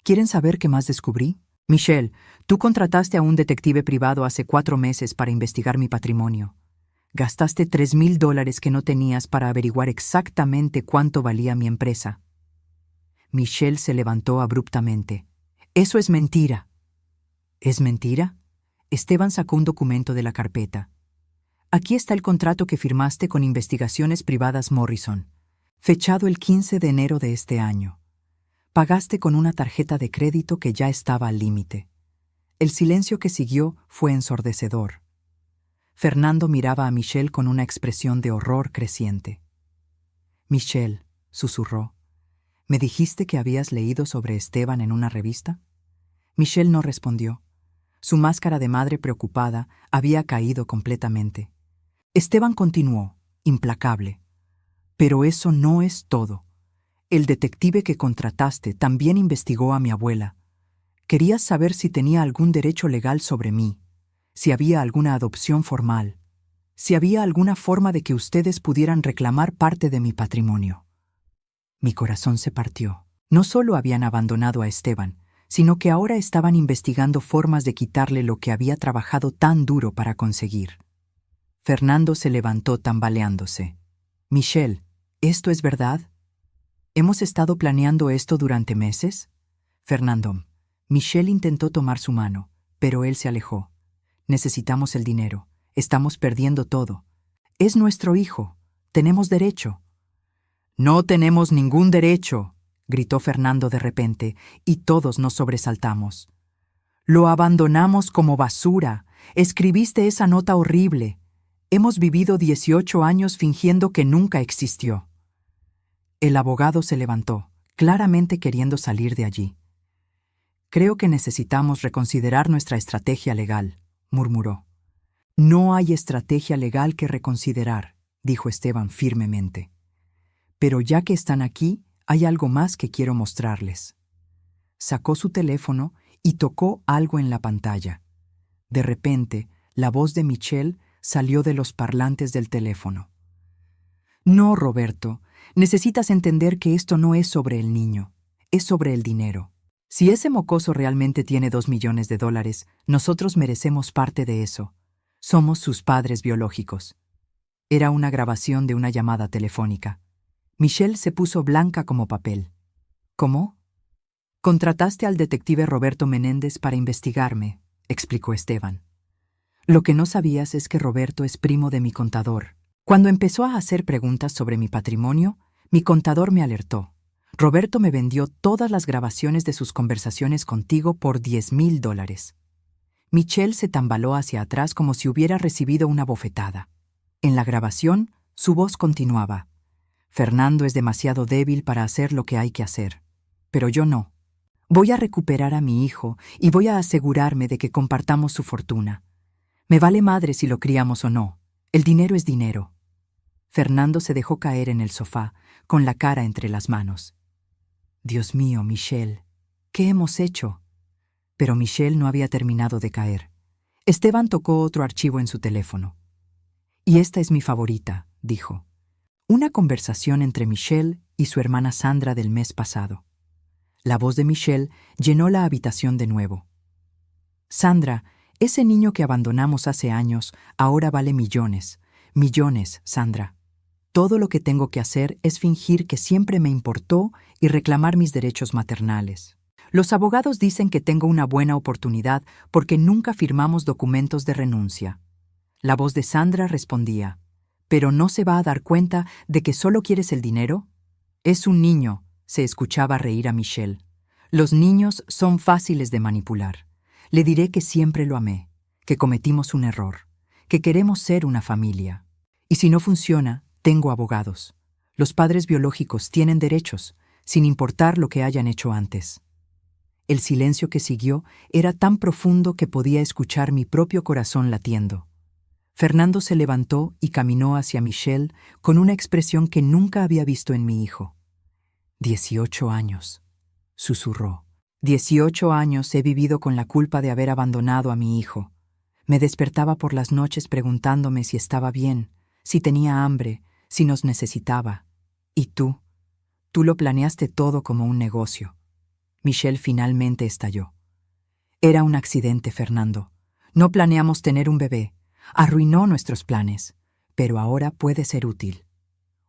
¿Quieren saber qué más descubrí? Michelle, tú contrataste a un detective privado hace 4 meses para investigar mi patrimonio. Gastaste $3,000 que no tenías para averiguar exactamente cuánto valía mi empresa. Michelle se levantó abruptamente. Eso es mentira. ¿Es mentira? Esteban sacó un documento de la carpeta. Aquí está el contrato que firmaste con Investigaciones Privadas Morrison, fechado el 15 de enero de este año. Pagaste con una tarjeta de crédito que ya estaba al límite. El silencio que siguió fue ensordecedor. Fernando miraba a Michelle con una expresión de horror creciente. Michelle, susurró, ¿me dijiste que habías leído sobre Esteban en una revista? Michelle no respondió. Su máscara de madre preocupada había caído completamente. Esteban continuó, implacable. Pero eso no es todo. El detective que contrataste también investigó a mi abuela. Querías saber si tenía algún derecho legal sobre mí, si había alguna adopción formal, si había alguna forma de que ustedes pudieran reclamar parte de mi patrimonio. Mi corazón se partió. No solo habían abandonado a Esteban, sino que ahora estaban investigando formas de quitarle lo que había trabajado tan duro para conseguir. Fernando se levantó tambaleándose. Michelle, ¿esto es verdad? ¿Hemos estado planeando esto durante meses? Fernando. Michelle intentó tomar su mano, pero él se alejó. Necesitamos el dinero. Estamos perdiendo todo. Es nuestro hijo. Tenemos derecho. No tenemos ningún derecho, gritó Fernando de repente, y todos nos sobresaltamos. Lo abandonamos como basura. Escribiste esa nota horrible. Hemos vivido 18 años fingiendo que nunca existió. El abogado se levantó, claramente queriendo salir de allí. Creo que necesitamos reconsiderar nuestra estrategia legal, murmuró. No hay estrategia legal que reconsiderar, dijo Esteban firmemente. Pero ya que están aquí, hay algo más que quiero mostrarles. Sacó su teléfono y tocó algo en la pantalla. De repente, la voz de Michelle salió de los parlantes del teléfono. No, Roberto, necesitas entender que esto no es sobre el niño, es sobre el dinero. Si ese mocoso realmente tiene $2 millones, nosotros merecemos parte de eso. Somos sus padres biológicos. Era una grabación de una llamada telefónica. Michelle se puso blanca como papel. ¿Cómo? Contrataste al detective Roberto Menéndez para investigarme, explicó Esteban. Lo que no sabías es que Roberto es primo de mi contador. Cuando empezó a hacer preguntas sobre mi patrimonio, mi contador me alertó. Roberto me vendió todas las grabaciones de sus conversaciones contigo por $10,000. Michelle se tambaló hacia atrás como si hubiera recibido una bofetada. En la grabación, su voz continuaba. Fernando es demasiado débil para hacer lo que hay que hacer. Pero yo no. Voy a recuperar a mi hijo y voy a asegurarme de que compartamos su fortuna. Me vale madre si lo criamos o no. El dinero es dinero. Fernando se dejó caer en el sofá, con la cara entre las manos. Dios mío, Michelle, ¿qué hemos hecho? Pero Michelle no había terminado de caer. Esteban tocó otro archivo en su teléfono. Y esta es mi favorita, dijo. Una conversación entre Michelle y su hermana Sandra del mes pasado. La voz de Michelle llenó la habitación de nuevo. Sandra, ese niño que abandonamos hace años, ahora vale millones. Millones, Sandra. Todo lo que tengo que hacer es fingir que siempre me importó y reclamar mis derechos maternales. Los abogados dicen que tengo una buena oportunidad porque nunca firmamos documentos de renuncia. La voz de Sandra respondía, ¿pero no se va a dar cuenta de que solo quieres el dinero? Es un niño, se escuchaba reír a Michelle. Los niños son fáciles de manipular. Le diré que siempre lo amé, que cometimos un error, que queremos ser una familia. Y si no funciona, tengo abogados. Los padres biológicos tienen derechos, sin importar lo que hayan hecho antes. El silencio que siguió era tan profundo que podía escuchar mi propio corazón latiendo. Fernando se levantó y caminó hacia Michelle con una expresión que nunca había visto en mi hijo. 18 años, susurró. 18 años he vivido con la culpa de haber abandonado a mi hijo. Me despertaba por las noches preguntándome si estaba bien, si tenía hambre, si nos necesitaba. ¿Y tú? Tú lo planeaste todo como un negocio. Michelle finalmente estalló. Era un accidente, Fernando. No planeamos tener un bebé. Arruinó nuestros planes. Pero ahora puede ser útil.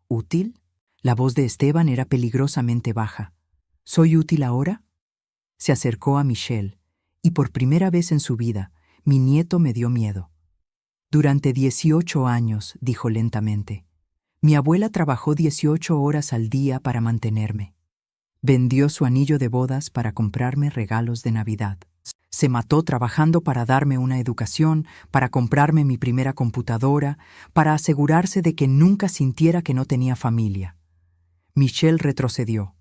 ¿Útil? La voz de Esteban era peligrosamente baja. ¿Soy útil ahora? Se acercó a Michelle, y por primera vez en su vida, mi nieto me dio miedo. Durante 18 años, dijo lentamente, mi abuela trabajó 18 horas al día para mantenerme. Vendió su anillo de bodas para comprarme regalos de Navidad. Se mató trabajando para darme una educación, para comprarme mi primera computadora, para asegurarse de que nunca sintiera que no tenía familia. Michelle retrocedió.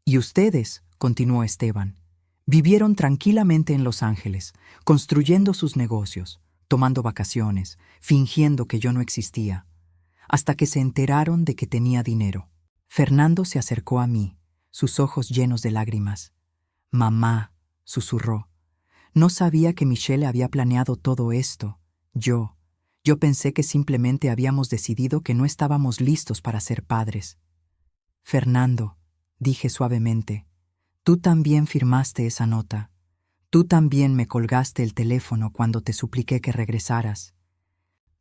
Y ustedes, continuó Esteban, vivieron tranquilamente en Los Ángeles, construyendo sus negocios, tomando vacaciones, fingiendo que yo no existía, hasta que se enteraron de que tenía dinero. Fernando se acercó a mí, sus ojos llenos de lágrimas. Mamá, susurró. No sabía que Michelle había planeado todo esto. Yo pensé que simplemente habíamos decidido que no estábamos listos para ser padres. Fernando, dije suavemente, tú también firmaste esa nota. Tú también me colgaste el teléfono cuando te supliqué que regresaras.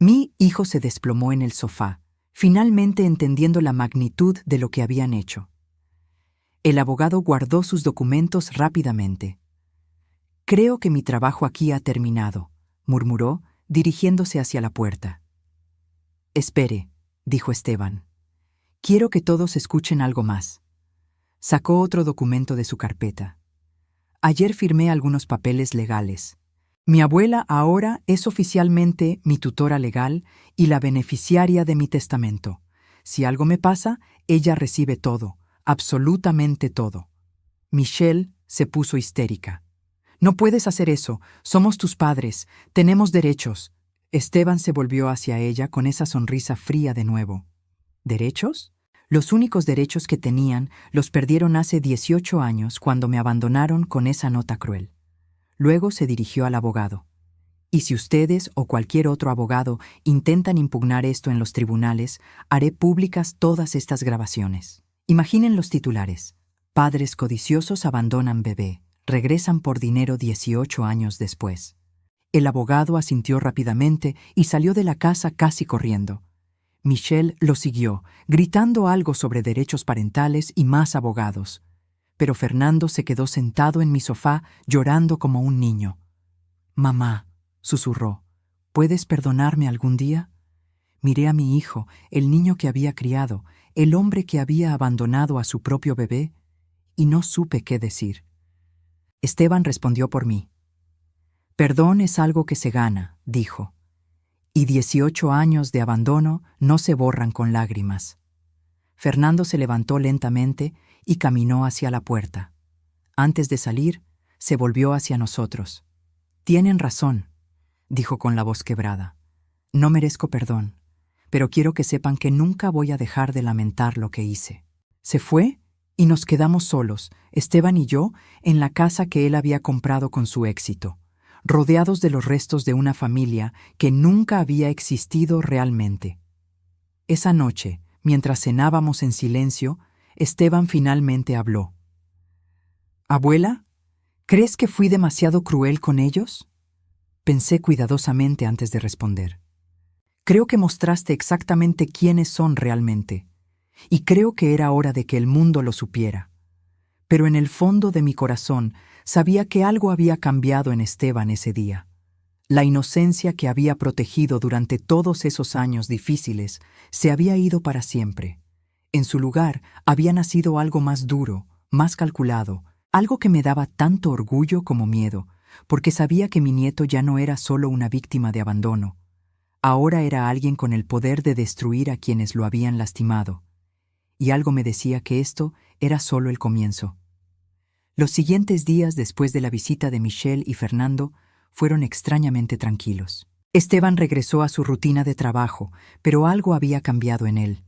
Mi hijo se desplomó en el sofá, finalmente entendiendo la magnitud de lo que habían hecho. El abogado guardó sus documentos rápidamente. Creo que mi trabajo aquí ha terminado, murmuró, dirigiéndose hacia la puerta. Espere, dijo Esteban. Quiero que todos escuchen algo más. Sacó otro documento de su carpeta. Ayer firmé algunos papeles legales. Mi abuela ahora es oficialmente mi tutora legal y la beneficiaria de mi testamento. Si algo me pasa, ella recibe todo, absolutamente todo. Michelle se puso histérica. No puedes hacer eso, somos tus padres, tenemos derechos. Esteban se volvió hacia ella con esa sonrisa fría de nuevo. ¿Derechos? Los únicos derechos que tenían los perdieron hace 18 años cuando me abandonaron con esa nota cruel. Luego se dirigió al abogado. Y si ustedes o cualquier otro abogado intentan impugnar esto en los tribunales, haré públicas todas estas grabaciones. Imaginen los titulares. Padres codiciosos abandonan bebé. Regresan por dinero 18 años después. El abogado asintió rápidamente y salió de la casa casi corriendo. Michelle lo siguió, gritando algo sobre derechos parentales y más abogados. pero Fernando se quedó sentado en mi sofá llorando como un niño. «Mamá», susurró, «¿puedes perdonarme algún día?» Miré a mi hijo, el niño que había criado, el hombre que había abandonado a su propio bebé, y no supe qué decir. Esteban respondió por mí. «Perdón es algo que se gana», dijo, «y 18 años de abandono no se borran con lágrimas». Fernando se levantó lentamente y caminó hacia la puerta. Antes de salir, se volvió hacia nosotros. «Tienen razón», dijo con la voz quebrada. «No merezco perdón, pero quiero que sepan que nunca voy a dejar de lamentar lo que hice». Se fue y nos quedamos solos, Esteban y yo, en la casa que él había comprado con su éxito, rodeados de los restos de una familia que nunca había existido realmente. Esa noche, mientras cenábamos en silencio, Esteban finalmente habló. «Abuela, ¿crees que fui demasiado cruel con ellos?» Pensé cuidadosamente antes de responder. «Creo que mostraste exactamente quiénes son realmente, y creo que era hora de que el mundo lo supiera. Pero en el fondo de mi corazón sabía que algo había cambiado en Esteban ese día. La inocencia que había protegido durante todos esos años difíciles se había ido para siempre. En su lugar había nacido algo más duro, más calculado, algo que me daba tanto orgullo como miedo, porque sabía que mi nieto ya no era solo una víctima de abandono. Ahora era alguien con el poder de destruir a quienes lo habían lastimado. Y algo me decía que esto era solo el comienzo. Los siguientes días después de la visita de Michelle y Fernando fueron extrañamente tranquilos. Esteban regresó a su rutina de trabajo, pero algo había cambiado en él.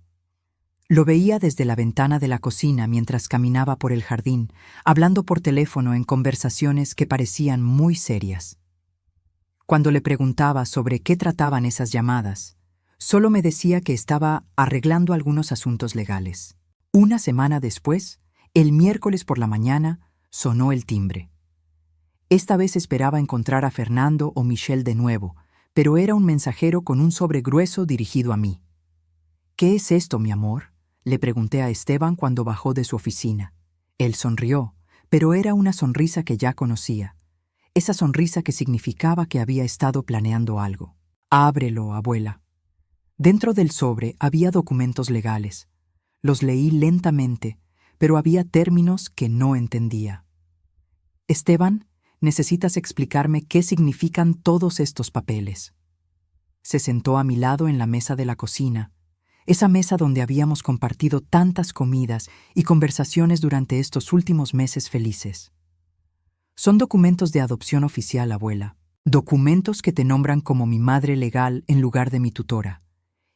Lo veía desde la ventana de la cocina mientras caminaba por el jardín, hablando por teléfono en conversaciones que parecían muy serias. Cuando le preguntaba sobre qué trataban esas llamadas, solo me decía que estaba arreglando algunos asuntos legales. Una semana después, el miércoles por la mañana, sonó el timbre. Esta vez esperaba encontrar a Fernando o Michelle de nuevo, pero era un mensajero con un sobre grueso dirigido a mí. «¿Qué es esto, mi amor?», le pregunté a Esteban cuando bajó de su oficina. Él sonrió, pero era una sonrisa que ya conocía. Esa sonrisa que significaba que había estado planeando algo. «Ábrelo, abuela». Dentro del sobre había documentos legales. Los leí lentamente, pero había términos que no entendía. «Esteban, necesitas explicarme qué significan todos estos papeles». Se sentó a mi lado en la mesa de la cocina, esa mesa donde habíamos compartido tantas comidas y conversaciones durante estos últimos meses felices. «Son documentos de adopción oficial, abuela. Documentos que te nombran como mi madre legal en lugar de mi tutora.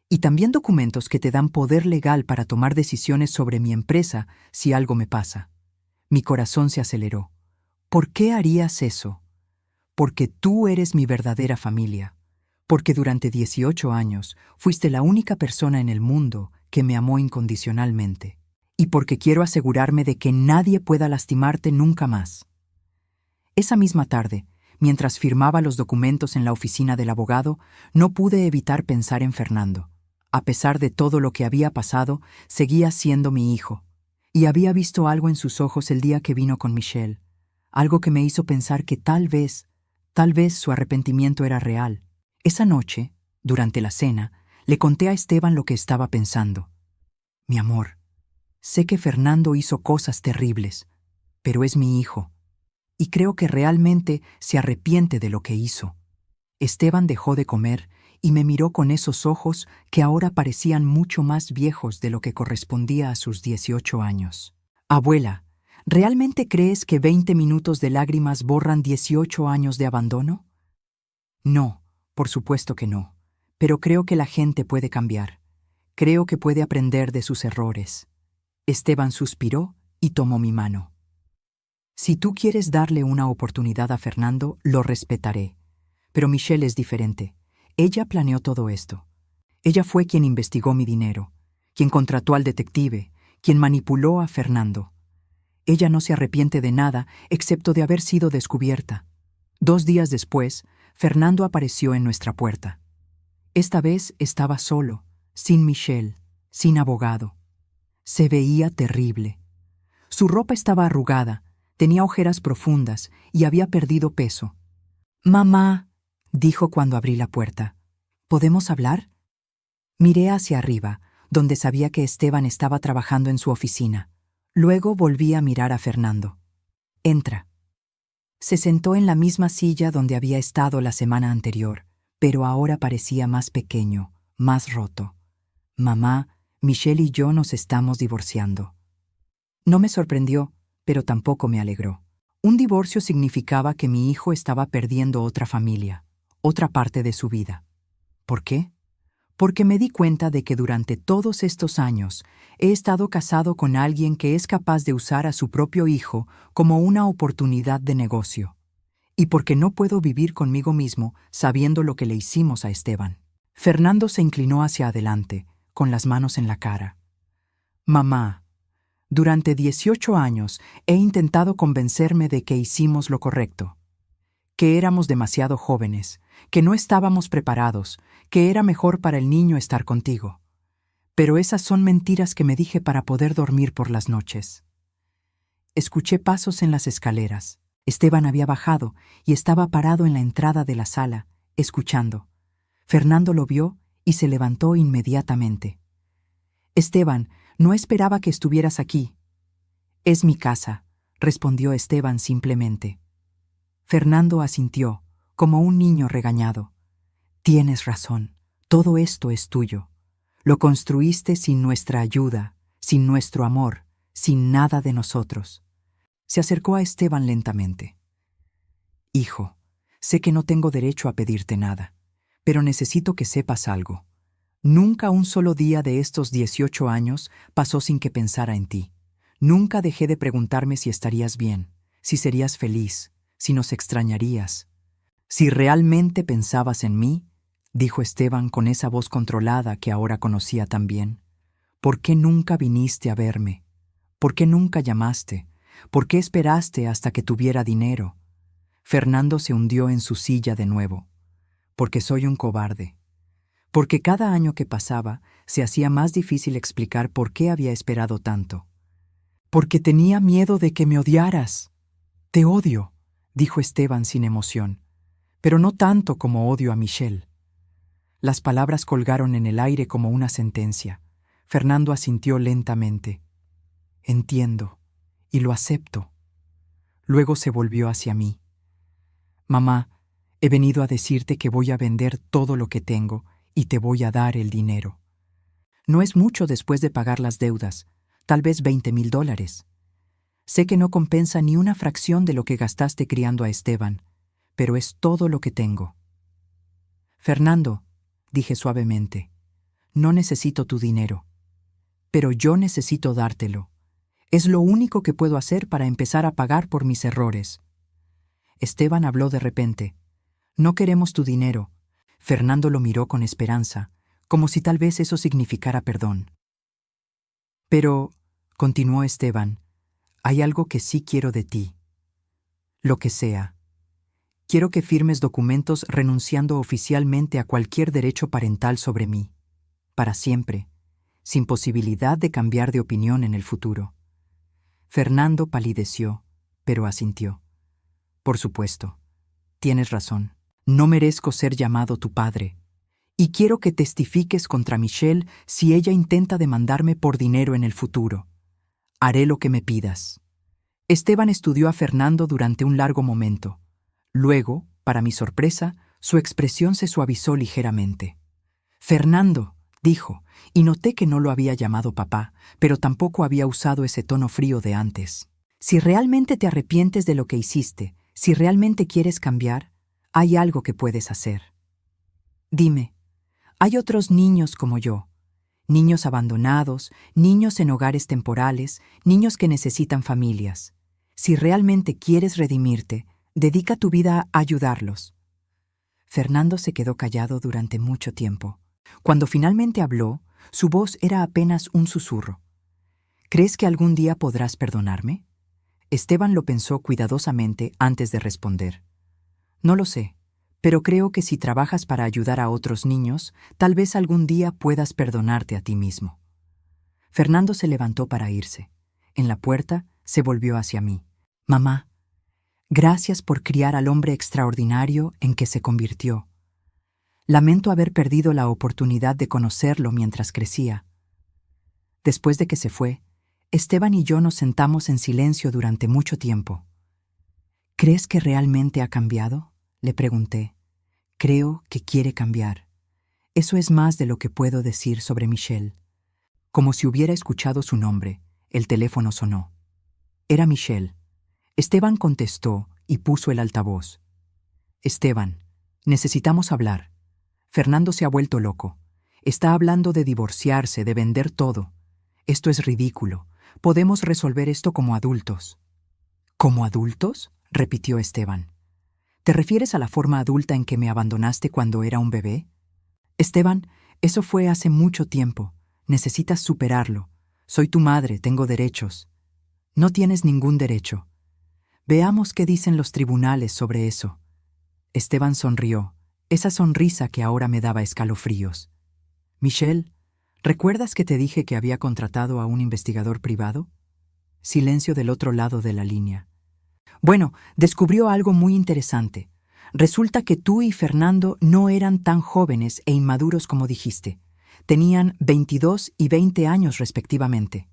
Y también documentos que te dan poder legal para tomar decisiones sobre mi empresa si algo me pasa». Mi corazón se aceleró. «¿Por qué harías eso?» «Porque tú eres mi verdadera familia. Porque durante 18 años fuiste la única persona en el mundo que me amó incondicionalmente. Y porque quiero asegurarme de que nadie pueda lastimarte nunca más». Esa misma tarde, mientras firmaba los documentos en la oficina del abogado, no pude evitar pensar en Fernando. A pesar de todo lo que había pasado, seguía siendo mi hijo. Y había visto algo en sus ojos el día que vino con Michelle. Algo que me hizo pensar que tal vez su arrepentimiento era real. Esa noche, durante la cena, le conté a Esteban lo que estaba pensando. «Mi amor, sé que Fernando hizo cosas terribles, pero es mi hijo. Y creo que realmente se arrepiente de lo que hizo». Esteban dejó de comer y me miró con esos ojos que ahora parecían mucho más viejos de lo que correspondía a sus 18 años. «Abuela, ¿realmente crees que 20 minutos de lágrimas borran 18 años de abandono?» «No, por supuesto que no. Pero creo que la gente puede cambiar. Creo que puede aprender de sus errores». Esteban suspiró y tomó mi mano. «Si tú quieres darle una oportunidad a Fernando, lo respetaré. Pero Michelle es diferente. Ella planeó todo esto. Ella fue quien investigó mi dinero, quien contrató al detective, quien manipuló a Fernando. Ella no se arrepiente de nada excepto de haber sido descubierta». 2 días después, Fernando apareció en nuestra puerta. Esta vez estaba solo, sin Michelle, sin abogado. Se veía terrible. Su ropa estaba arrugada, tenía ojeras profundas y había perdido peso. «Mamá», dijo cuando abrí la puerta, «¿podemos hablar?». Miré hacia arriba, donde sabía que Esteban estaba trabajando en su oficina. Luego volví a mirar a Fernando. «Entra». Se sentó en la misma silla donde había estado la semana anterior, pero ahora parecía más pequeño, más roto. «Mamá, Michelle y yo nos estamos divorciando». No me sorprendió, pero tampoco me alegró. Un divorcio significaba que mi hijo estaba perdiendo otra familia, otra parte de su vida. ¿Por qué? Porque me di cuenta de que durante todos estos años he estado casado con alguien que es capaz de usar a su propio hijo como una oportunidad de negocio. Y porque no puedo vivir conmigo mismo sabiendo lo que le hicimos a Esteban. Fernando se inclinó hacia adelante, con las manos en la cara. «Mamá, durante 18 años he intentado convencerme de que hicimos lo correcto, que éramos demasiado jóvenes, que no estábamos preparados, que era mejor para el niño estar contigo. Pero esas son mentiras que me dije para poder dormir por las noches». Escuché pasos en las escaleras. Esteban había bajado y estaba parado en la entrada de la sala, escuchando. Fernando lo vio y se levantó inmediatamente. «Esteban, no esperaba que estuvieras aquí». «Es mi casa», respondió Esteban simplemente. Fernando asintió, como un niño regañado. «Tienes razón, todo esto es tuyo. Lo construiste sin nuestra ayuda, sin nuestro amor, sin nada de nosotros». Se acercó a Esteban lentamente. «Hijo, sé que no tengo derecho a pedirte nada, pero necesito que sepas algo. Nunca un solo día de estos 18 años pasó sin que pensara en ti. Nunca dejé de preguntarme si estarías bien, si serías feliz, si nos extrañarías. Si realmente pensabas en mí», dijo Esteban con esa voz controlada que ahora conocía tan bien, «¿por qué nunca viniste a verme? ¿Por qué nunca llamaste? ¿Por qué esperaste hasta que tuviera dinero?». Fernando se hundió en su silla de nuevo. «Porque soy un cobarde. Porque cada año que pasaba se hacía más difícil explicar por qué había esperado tanto. Porque tenía miedo de que me odiaras». «Te odio», dijo Esteban sin emoción, «pero no tanto como odio a Michelle». Las palabras colgaron en el aire como una sentencia. Fernando asintió lentamente. «Entiendo, y lo acepto». Luego se volvió hacia mí. «Mamá, he venido a decirte que voy a vender todo lo que tengo y te voy a dar el dinero. No es mucho después de pagar las deudas, tal vez $20,000. Sé que no compensa ni una fracción de lo que gastaste criando a Esteban, pero es todo lo que tengo». «Fernando», dije suavemente, «no necesito tu dinero, pero yo necesito dártelo. Es lo único que puedo hacer para empezar a pagar por mis errores». Esteban habló de repente. «No queremos tu dinero». Fernando lo miró con esperanza, como si tal vez eso significara perdón. «Pero», continuó Esteban, «hay algo que sí quiero de ti. Lo que sea. Quiero que firmes documentos renunciando oficialmente a cualquier derecho parental sobre mí, para siempre, sin posibilidad de cambiar de opinión en el futuro». Fernando palideció, pero asintió. «Por supuesto. Tienes razón. No merezco ser llamado tu padre. Y quiero que testifiques contra Michelle si ella intenta demandarme por dinero en el futuro. Haré lo que me pidas». Esteban estudió a Fernando durante un largo momento. Luego, para mi sorpresa, su expresión se suavizó ligeramente. «Fernando», dijo, y noté que no lo había llamado papá, pero tampoco había usado ese tono frío de antes. «Si realmente te arrepientes de lo que hiciste, si realmente quieres cambiar, hay algo que puedes hacer. Dime, hay otros niños como yo, niños abandonados, niños en hogares temporales, niños que necesitan familias. Si realmente quieres redimirte, dedica tu vida a ayudarlos». Fernando se quedó callado durante mucho tiempo. Cuando finalmente habló, su voz era apenas un susurro. «¿Crees que algún día podrás perdonarme?». Esteban lo pensó cuidadosamente antes de responder. «No lo sé, pero creo que si trabajas para ayudar a otros niños, tal vez algún día puedas perdonarte a ti mismo». Fernando se levantó para irse. En la puerta Se volvió hacia mí. Mamá, gracias por criar al hombre extraordinario en que se convirtió. Lamento haber perdido la oportunidad de conocerlo mientras crecía. Después de que se fue, Esteban y yo nos sentamos en silencio durante mucho tiempo. ¿Crees que realmente ha cambiado?, le pregunté. Creo que quiere cambiar. Eso es más de lo que puedo decir sobre Michelle. Como si hubiera escuchado su nombre, el teléfono sonó. Era Michelle. Esteban contestó y puso el altavoz. Esteban, necesitamos hablar. Fernando se ha vuelto loco. Está hablando de divorciarse, de vender todo. Esto es ridículo. Podemos resolver esto como adultos. ¿Como adultos?, repitió Esteban. ¿Te refieres a la forma adulta en que me abandonaste cuando era un bebé? Esteban, eso fue hace mucho tiempo. Necesitas superarlo. Soy tu madre, tengo derechos. No tienes ningún derecho. Veamos qué dicen los tribunales sobre eso. Esteban sonrió, esa sonrisa que ahora me daba escalofríos. Michelle, ¿recuerdas que te dije que había contratado a un investigador privado? Silencio del otro lado de la línea. Bueno, descubrió algo muy interesante. Resulta que tú y Fernando no eran tan jóvenes e inmaduros como dijiste. Tenían 22 y 20 años respectivamente.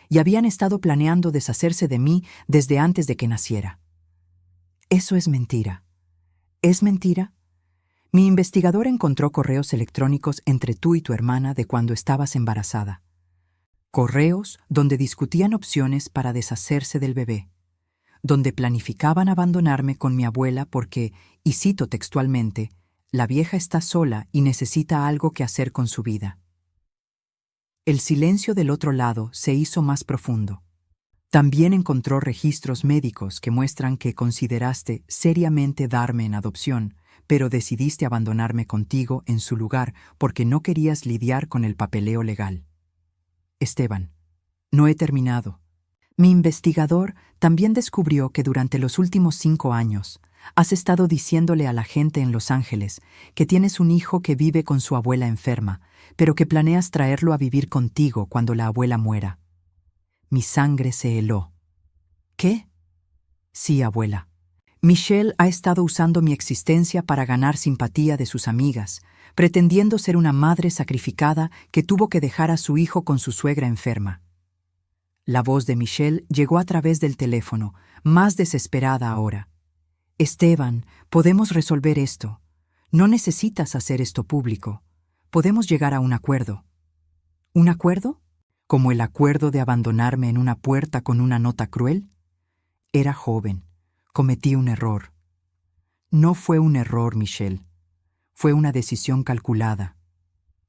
Y habían estado planeando deshacerse de mí desde antes de que naciera. Eso es mentira. ¿Es mentira? Mi investigador encontró correos electrónicos entre tú y tu hermana de cuando estabas embarazada. Correos donde discutían opciones para deshacerse del bebé, donde planificaban abandonarme con mi abuela porque, y cito textualmente, la vieja está sola y necesita algo que hacer con su vida. El silencio del otro lado se hizo más profundo. También encontró registros médicos que muestran que consideraste seriamente darme en adopción, pero decidiste abandonarme contigo en su lugar porque no querías lidiar con el papeleo legal. Esteban, no he terminado. Mi investigador también descubrió que durante los últimos 5 años has estado diciéndole a la gente en Los Ángeles que tienes un hijo que vive con su abuela enferma, pero que planeas traerlo a vivir contigo cuando la abuela muera. Mi sangre se heló. ¿Qué? Sí, abuela. Michelle ha estado usando mi existencia para ganar simpatía de sus amigas, pretendiendo ser una madre sacrificada que tuvo que dejar a su hijo con su suegra enferma. La voz de Michelle llegó a través del teléfono, más desesperada ahora. Esteban, podemos resolver esto. No necesitas hacer esto público. Podemos llegar a un acuerdo. ¿Un acuerdo? ¿Como el acuerdo de abandonarme en una puerta con una nota cruel? Era joven. Cometí un error. No fue un error, Michelle. Fue una decisión calculada.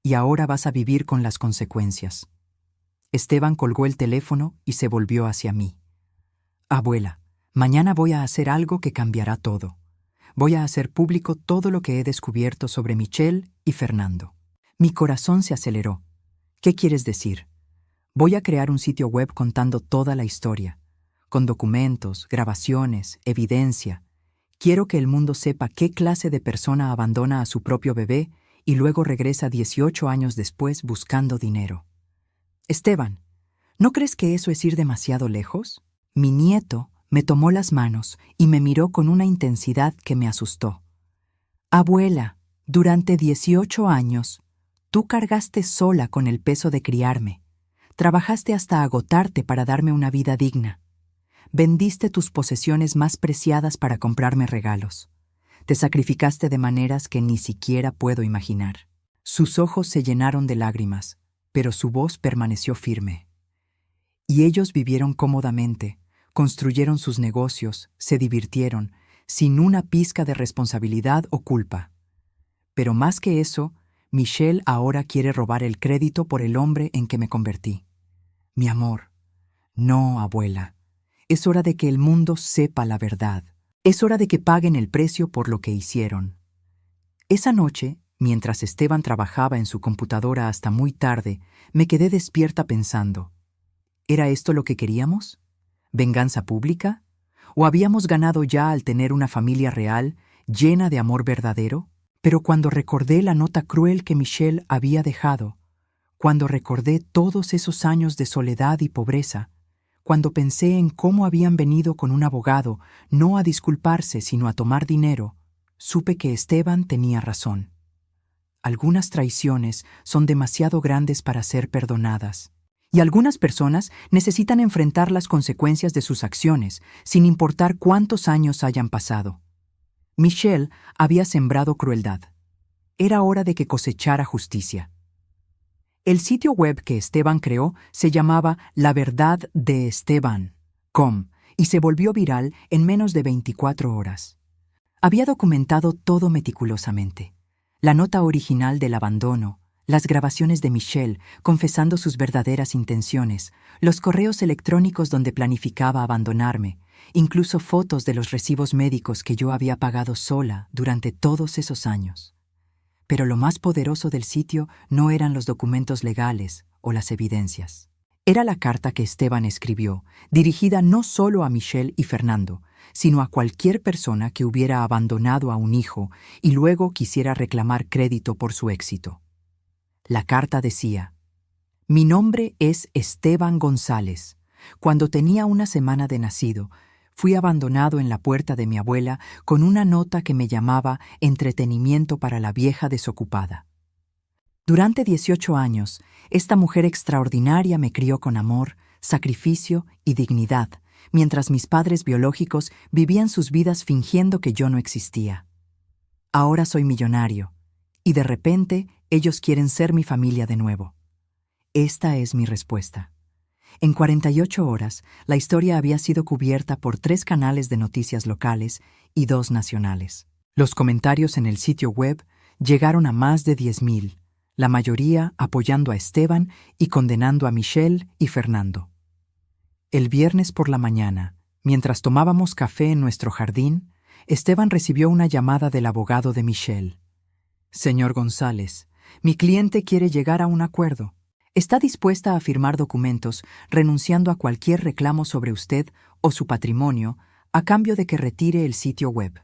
Y ahora vas a vivir con las consecuencias. Esteban colgó el teléfono y se volvió hacia mí. Abuela, mañana voy a hacer algo que cambiará todo. Voy a hacer público todo lo que he descubierto sobre Michelle y Fernando. Mi corazón se aceleró. ¿Qué quieres decir? Voy a crear un sitio web contando toda la historia, con documentos, grabaciones, evidencia. Quiero que el mundo sepa qué clase de persona abandona a su propio bebé y luego regresa 18 años después buscando dinero. Esteban, ¿no crees que eso es ir demasiado lejos? Mi nieto me tomó las manos y me miró con una intensidad que me asustó. Abuela, durante 18 años, tú cargaste sola con el peso de criarme. Trabajaste hasta agotarte para darme una vida digna. Vendiste tus posesiones más preciadas para comprarme regalos. Te sacrificaste de maneras que ni siquiera puedo imaginar. Sus ojos se llenaron de lágrimas, pero su voz permaneció firme. Y ellos vivieron cómodamente, construyeron sus negocios, se divirtieron, sin una pizca de responsabilidad o culpa. Pero más que eso, Michelle ahora quiere robar el crédito por el hombre en que me convertí. Mi amor. No, abuela. Es hora de que el mundo sepa la verdad. Es hora de que paguen el precio por lo que hicieron. Esa noche, mientras Esteban trabajaba en su computadora hasta muy tarde, me quedé despierta pensando, ¿era esto lo que queríamos? ¿Venganza pública? ¿O habíamos ganado ya al tener una familia real, llena de amor verdadero? Pero cuando recordé la nota cruel que Michelle había dejado, cuando recordé todos esos años de soledad y pobreza, Cuando pensé en cómo habían venido con un abogado, no a disculparse, sino a tomar dinero, supe que Esteban tenía razón. Algunas traiciones son demasiado grandes para ser perdonadas, y algunas personas necesitan enfrentar las consecuencias de sus acciones, sin importar cuántos años hayan pasado. Michelle había sembrado crueldad. Era hora de que cosechara justicia. El sitio web que Esteban creó se llamaba laverdaddeesteban.com y se volvió viral en menos de 24 horas. Había documentado todo meticulosamente. La nota original del abandono, las grabaciones de Michelle confesando sus verdaderas intenciones, los correos electrónicos donde planificaba abandonarme, incluso fotos de los recibos médicos que yo había pagado sola durante todos esos años. Pero lo más poderoso del sitio no eran los documentos legales o las evidencias. Era la carta que Esteban escribió, dirigida no solo a Michelle y Fernando, sino a cualquier persona que hubiera abandonado a un hijo y luego quisiera reclamar crédito por su éxito. La carta decía: «Mi nombre es Esteban González. Cuando tenía una semana de nacido, fui abandonado en la puerta de mi abuela con una nota que me llamaba entretenimiento para la vieja desocupada. Durante 18 años, esta mujer extraordinaria me crió con amor, sacrificio y dignidad, mientras mis padres biológicos vivían sus vidas fingiendo que yo no existía. Ahora soy millonario, y de repente ellos quieren ser mi familia de nuevo. Esta es mi respuesta». En 48 horas, la historia había sido cubierta por 3 canales de noticias locales y 2 nacionales. Los comentarios en el sitio web llegaron a más de 10,000, la mayoría apoyando a Esteban y condenando a Michelle y Fernando. El viernes por la mañana, mientras tomábamos café en nuestro jardín, Esteban recibió una llamada del abogado de Michelle. «Señor González, mi cliente quiere llegar a un acuerdo. Está dispuesta a firmar documentos renunciando a cualquier reclamo sobre usted o su patrimonio a cambio de que retire el sitio web».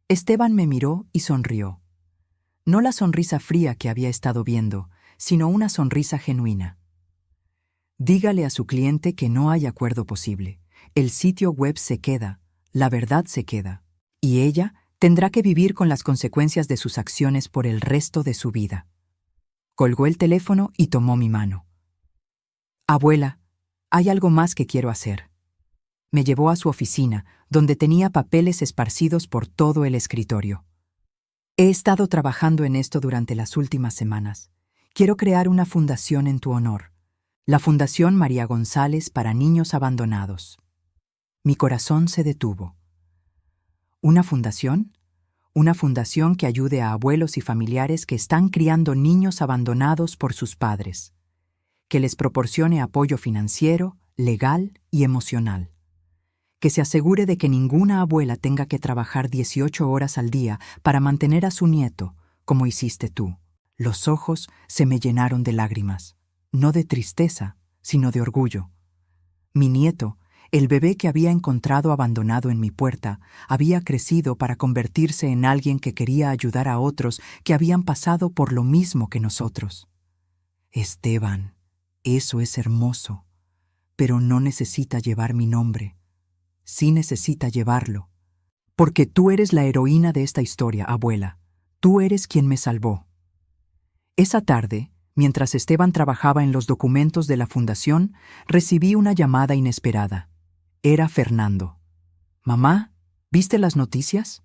Esteban me miró y sonrió. No la sonrisa fría que había estado viendo, sino una sonrisa genuina. «Dígale a su cliente que no hay acuerdo posible. El sitio web se queda, la verdad se queda, y ella tendrá que vivir con las consecuencias de sus acciones por el resto de su vida». Colgó el teléfono y tomó mi mano. «Abuela, hay algo más que quiero hacer». Me llevó a su oficina, donde tenía papeles esparcidos por todo el escritorio. «He estado trabajando en esto durante las últimas semanas. Quiero crear una fundación en tu honor. La Fundación María González para Niños Abandonados». Mi corazón se detuvo. ¿Una fundación? Una fundación que ayude a abuelos y familiares que están criando niños abandonados por sus padres, que les proporcione apoyo financiero, legal y emocional, que se asegure de que ninguna abuela tenga que trabajar 18 horas al día para mantener a su nieto, como hiciste tú. Los ojos se me llenaron de lágrimas, no de tristeza, sino de orgullo. Mi nieto, el bebé que había encontrado abandonado en mi puerta, había crecido para convertirse en alguien que quería ayudar a otros que habían pasado por lo mismo que nosotros. «Esteban, eso es hermoso, pero no necesita llevar mi nombre. Sí necesita llevarlo. Porque tú eres la heroína de esta historia, abuela. Tú eres quien me salvó». Esa tarde, mientras Esteban trabajaba en los documentos de la fundación, recibí una llamada inesperada. Era Fernando. «Mamá, ¿viste las noticias?»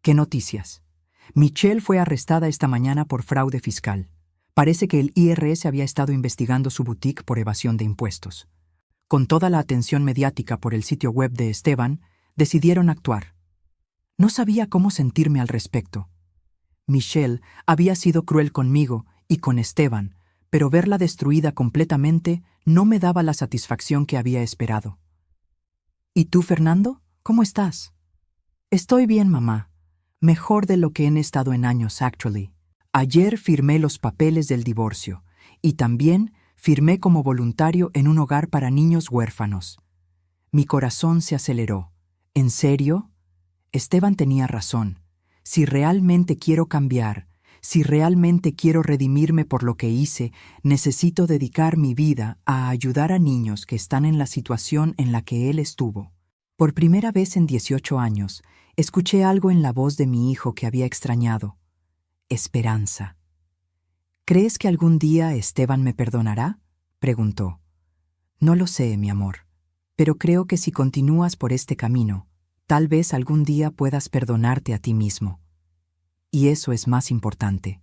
«¿Qué noticias?» «Michelle fue arrestada esta mañana por fraude fiscal. Parece que el IRS había estado investigando su boutique por evasión de impuestos. Con toda la atención mediática por el sitio web de Esteban, decidieron actuar. No sabía cómo sentirme al respecto. Michelle había sido cruel conmigo y con Esteban, pero verla destruida completamente no me daba la satisfacción que había esperado. «¿Y tú, Fernando? ¿Cómo estás?» «Estoy bien, mamá. Mejor de lo que he estado en años, actually. Ayer firmé los papeles del divorcio y también firmé como voluntario en un hogar para niños huérfanos». Mi corazón se aceleró. ¿En serio? Esteban tenía razón. Si realmente quiero cambiar, Si realmente quiero redimirme por lo que hice, necesito dedicar mi vida a ayudar a niños que están en la situación en la que él estuvo. Por primera vez en 18 años, escuché algo en la voz de mi hijo que había extrañado. Esperanza. ¿Crees que algún día Esteban me perdonará?, preguntó. No lo sé, mi amor, pero creo que si continúas por este camino, tal vez algún día puedas perdonarte a ti mismo. Y eso es más importante.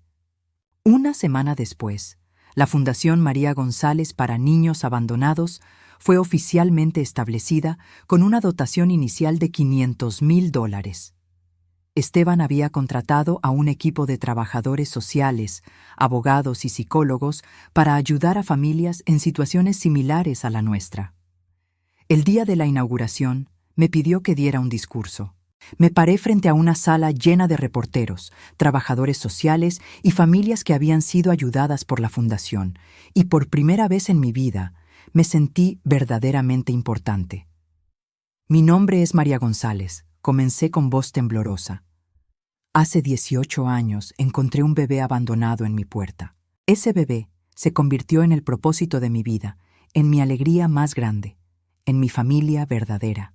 Una semana después, la Fundación María González para Niños Abandonados fue oficialmente establecida con una dotación inicial de $500,000. Esteban había contratado a un equipo de trabajadores sociales, abogados y psicólogos para ayudar a familias en situaciones similares a la nuestra. El día de la inauguración, me pidió que diera un discurso. Me paré frente a una sala llena de reporteros, trabajadores sociales y familias que habían sido ayudadas por la Fundación, y por primera vez en mi vida me sentí verdaderamente importante. Mi nombre es María González. Comencé con voz temblorosa. Hace 18 años encontré un bebé abandonado en mi puerta. Ese bebé se convirtió en el propósito de mi vida, en mi alegría más grande, en mi familia verdadera.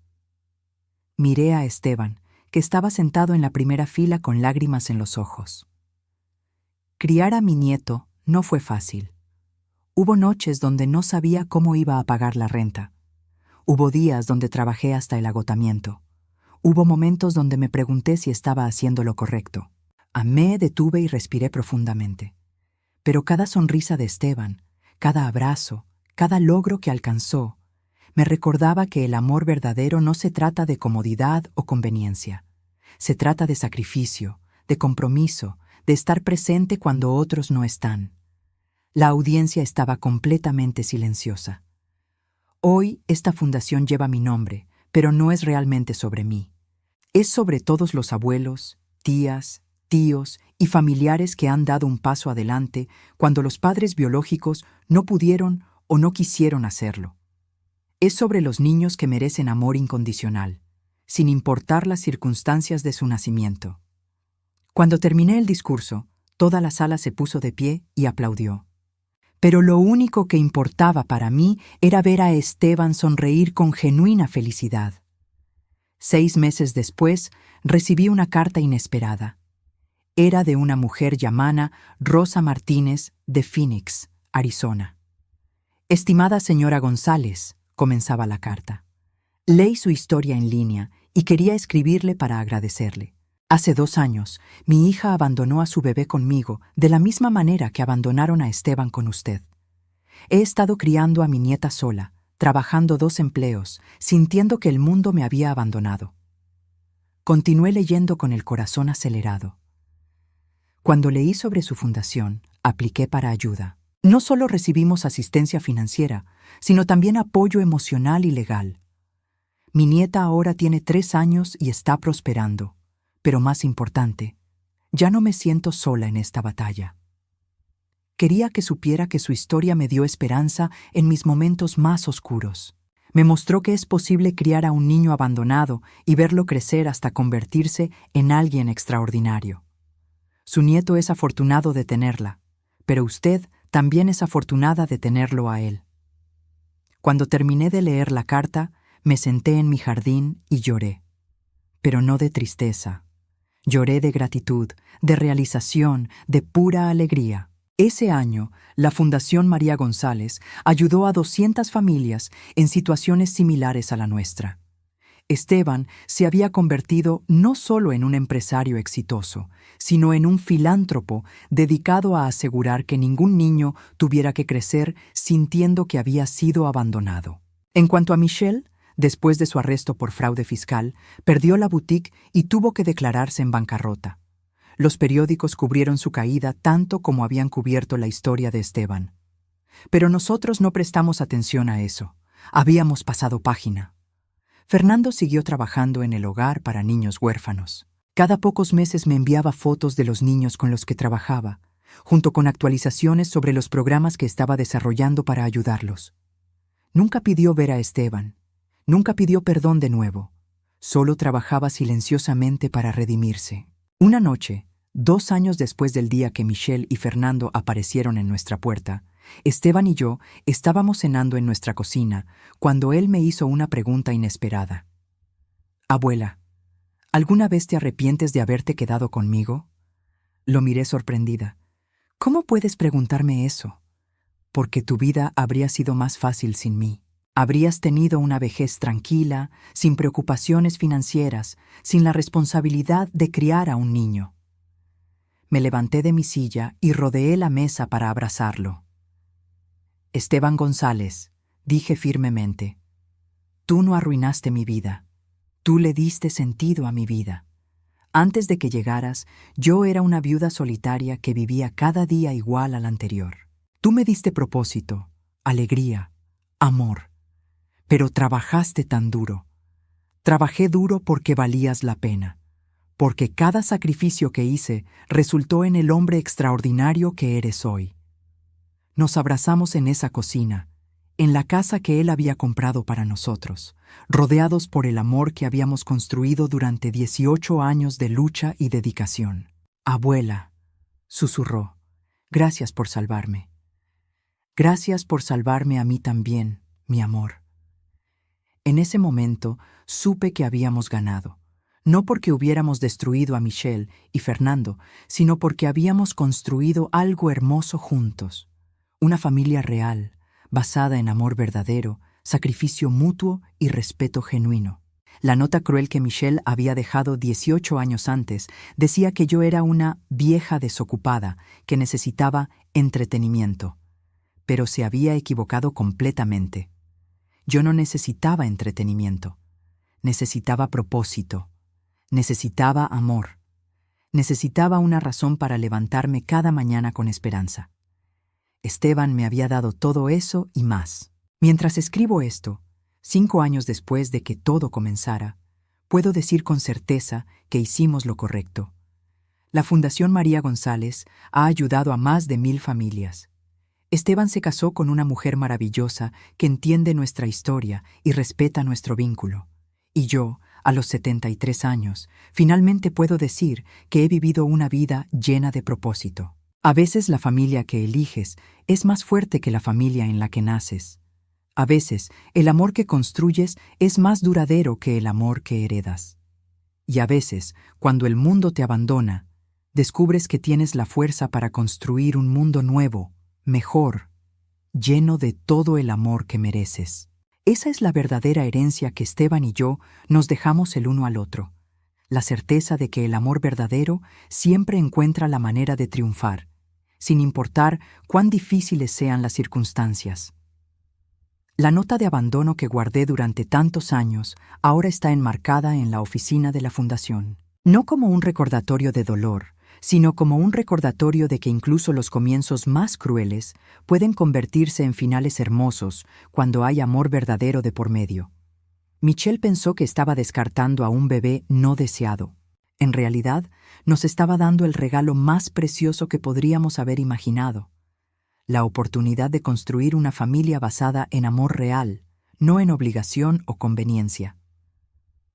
Miré a Esteban, que estaba sentado en la primera fila con lágrimas en los ojos. Criar a mi nieto no fue fácil. Hubo noches donde no sabía cómo iba a pagar la renta. Hubo días donde trabajé hasta el agotamiento. Hubo momentos donde me pregunté si estaba haciendo lo correcto. Me detuve y respiré profundamente. Pero cada sonrisa de Esteban, cada abrazo, cada logro que alcanzó, me recordaba que el amor verdadero no se trata de comodidad o conveniencia. Se trata de sacrificio, de compromiso, de estar presente cuando otros no están. La audiencia estaba completamente silenciosa. Hoy esta fundación lleva mi nombre, pero no es realmente sobre mí. Es sobre todos los abuelos, tías, tíos y familiares que han dado un paso adelante cuando los padres biológicos no pudieron o no quisieron hacerlo. Es sobre los niños que merecen amor incondicional, sin importar las circunstancias de su nacimiento. Cuando terminé el discurso, toda la sala se puso de pie y aplaudió. Pero lo único que importaba para mí era ver a Esteban sonreír con genuina felicidad. 6 meses después, recibí una carta inesperada. Era de una mujer llamada Rosa Martínez de Phoenix, Arizona. Estimada señora González, comenzaba la carta. Leí su historia en línea y quería escribirle para agradecerle. Hace 2 años, mi hija abandonó a su bebé conmigo de la misma manera que abandonaron a Esteban con usted. He estado criando a mi nieta sola, trabajando 2 empleos, sintiendo que el mundo me había abandonado. Continué leyendo con el corazón acelerado. Cuando leí sobre su fundación, apliqué para ayuda. No solo recibimos asistencia financiera, sino también apoyo emocional y legal. Mi nieta ahora tiene 3 años y está prosperando, pero más importante, ya no me siento sola en esta batalla. Quería que supiera que su historia me dio esperanza en mis momentos más oscuros. Me mostró que es posible criar a un niño abandonado y verlo crecer hasta convertirse en alguien extraordinario. Su nieto es afortunado de tenerla, pero usted también es afortunada de tenerlo a él. Cuando terminé de leer la carta, me senté en mi jardín y lloré. Pero no de tristeza. Lloré de gratitud, de realización, de pura alegría. Ese año, la Fundación María González ayudó a 200 familias en situaciones similares a la nuestra. Esteban se había convertido no solo en un empresario exitoso, sino en un filántropo dedicado a asegurar que ningún niño tuviera que crecer sintiendo que había sido abandonado. En cuanto a Michelle, después de su arresto por fraude fiscal, perdió la boutique y tuvo que declararse en bancarrota. Los periódicos cubrieron su caída tanto como habían cubierto la historia de Esteban. Pero nosotros no prestamos atención a eso. Habíamos pasado página. Fernando siguió trabajando en el hogar para niños huérfanos. Cada pocos meses me enviaba fotos de los niños con los que trabajaba, junto con actualizaciones sobre los programas que estaba desarrollando para ayudarlos. Nunca pidió ver a Esteban. Nunca pidió perdón de nuevo. Solo trabajaba silenciosamente para redimirse. Una noche, 2 años después del día que Michelle y Fernando aparecieron en nuestra puerta, Esteban y yo estábamos cenando en nuestra cocina cuando él me hizo una pregunta inesperada. «Abuela, ¿alguna vez te arrepientes de haberte quedado conmigo?» Lo miré sorprendida. «¿Cómo puedes preguntarme eso? Porque tu vida habría sido más fácil sin mí. Habrías tenido una vejez tranquila, sin preocupaciones financieras, sin la responsabilidad de criar a un niño». Me levanté de mi silla y rodeé la mesa para abrazarlo. «Esteban González», dije firmemente, «tú no arruinaste mi vida. Tú le diste sentido a mi vida. Antes de que llegaras, yo era una viuda solitaria que vivía cada día igual al anterior. Tú me diste propósito, alegría, amor. Pero trabajaste tan duro. Trabajé duro porque valías la pena. Porque cada sacrificio que hice resultó en el hombre extraordinario que eres hoy». Nos abrazamos en esa cocina, en la casa que él había comprado para nosotros, rodeados por el amor que habíamos construido durante 18 años de lucha y dedicación. «Abuela», susurró, «gracias por salvarme. Gracias por salvarme a mí también, mi amor». En ese momento supe que habíamos ganado. No porque hubiéramos destruido a Michelle y Fernando, sino porque habíamos construido algo hermoso juntos. Una familia real, basada en amor verdadero, sacrificio mutuo y respeto genuino. La nota cruel que Michelle había dejado 18 años antes decía que yo era una vieja desocupada que necesitaba entretenimiento. Pero se había equivocado completamente. Yo no necesitaba entretenimiento. Necesitaba propósito. Necesitaba amor. Necesitaba una razón para levantarme cada mañana con esperanza. Esteban me había dado todo eso y más. Mientras escribo esto, 5 años después de que todo comenzara, puedo decir con certeza que hicimos lo correcto. La Fundación María González ha ayudado a más de 1000 familias. Esteban se casó con una mujer maravillosa que entiende nuestra historia y respeta nuestro vínculo. Y yo, a los 73 años, finalmente puedo decir que he vivido una vida llena de propósito. A veces la familia que eliges es más fuerte que la familia en la que naces. A veces el amor que construyes es más duradero que el amor que heredas. Y a veces, cuando el mundo te abandona, descubres que tienes la fuerza para construir un mundo nuevo, mejor, lleno de todo el amor que mereces. Esa es la verdadera herencia que Esteban y yo nos dejamos el uno al otro. La certeza de que el amor verdadero siempre encuentra la manera de triunfar, sin importar cuán difíciles sean las circunstancias. La nota de abandono que guardé durante tantos años ahora está enmarcada en la oficina de la Fundación. No como un recordatorio de dolor, sino como un recordatorio de que incluso los comienzos más crueles pueden convertirse en finales hermosos cuando hay amor verdadero de por medio. Michelle pensó que estaba descartando a un bebé no deseado. En realidad, nos estaba dando el regalo más precioso que podríamos haber imaginado: la oportunidad de construir una familia basada en amor real, no en obligación o conveniencia.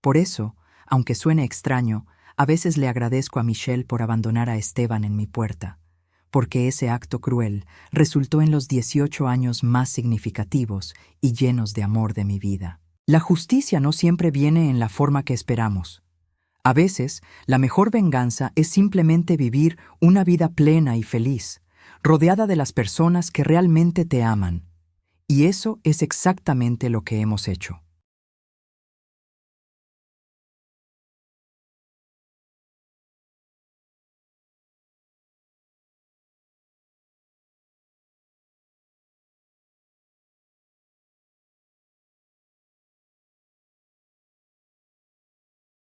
Por eso, aunque suene extraño, a veces le agradezco a Michelle por abandonar a Esteban en mi puerta, porque ese acto cruel resultó en los 18 años más significativos y llenos de amor de mi vida. La justicia no siempre viene en la forma que esperamos. A veces, la mejor venganza es simplemente vivir una vida plena y feliz, rodeada de las personas que realmente te aman. Y eso es exactamente lo que hemos hecho.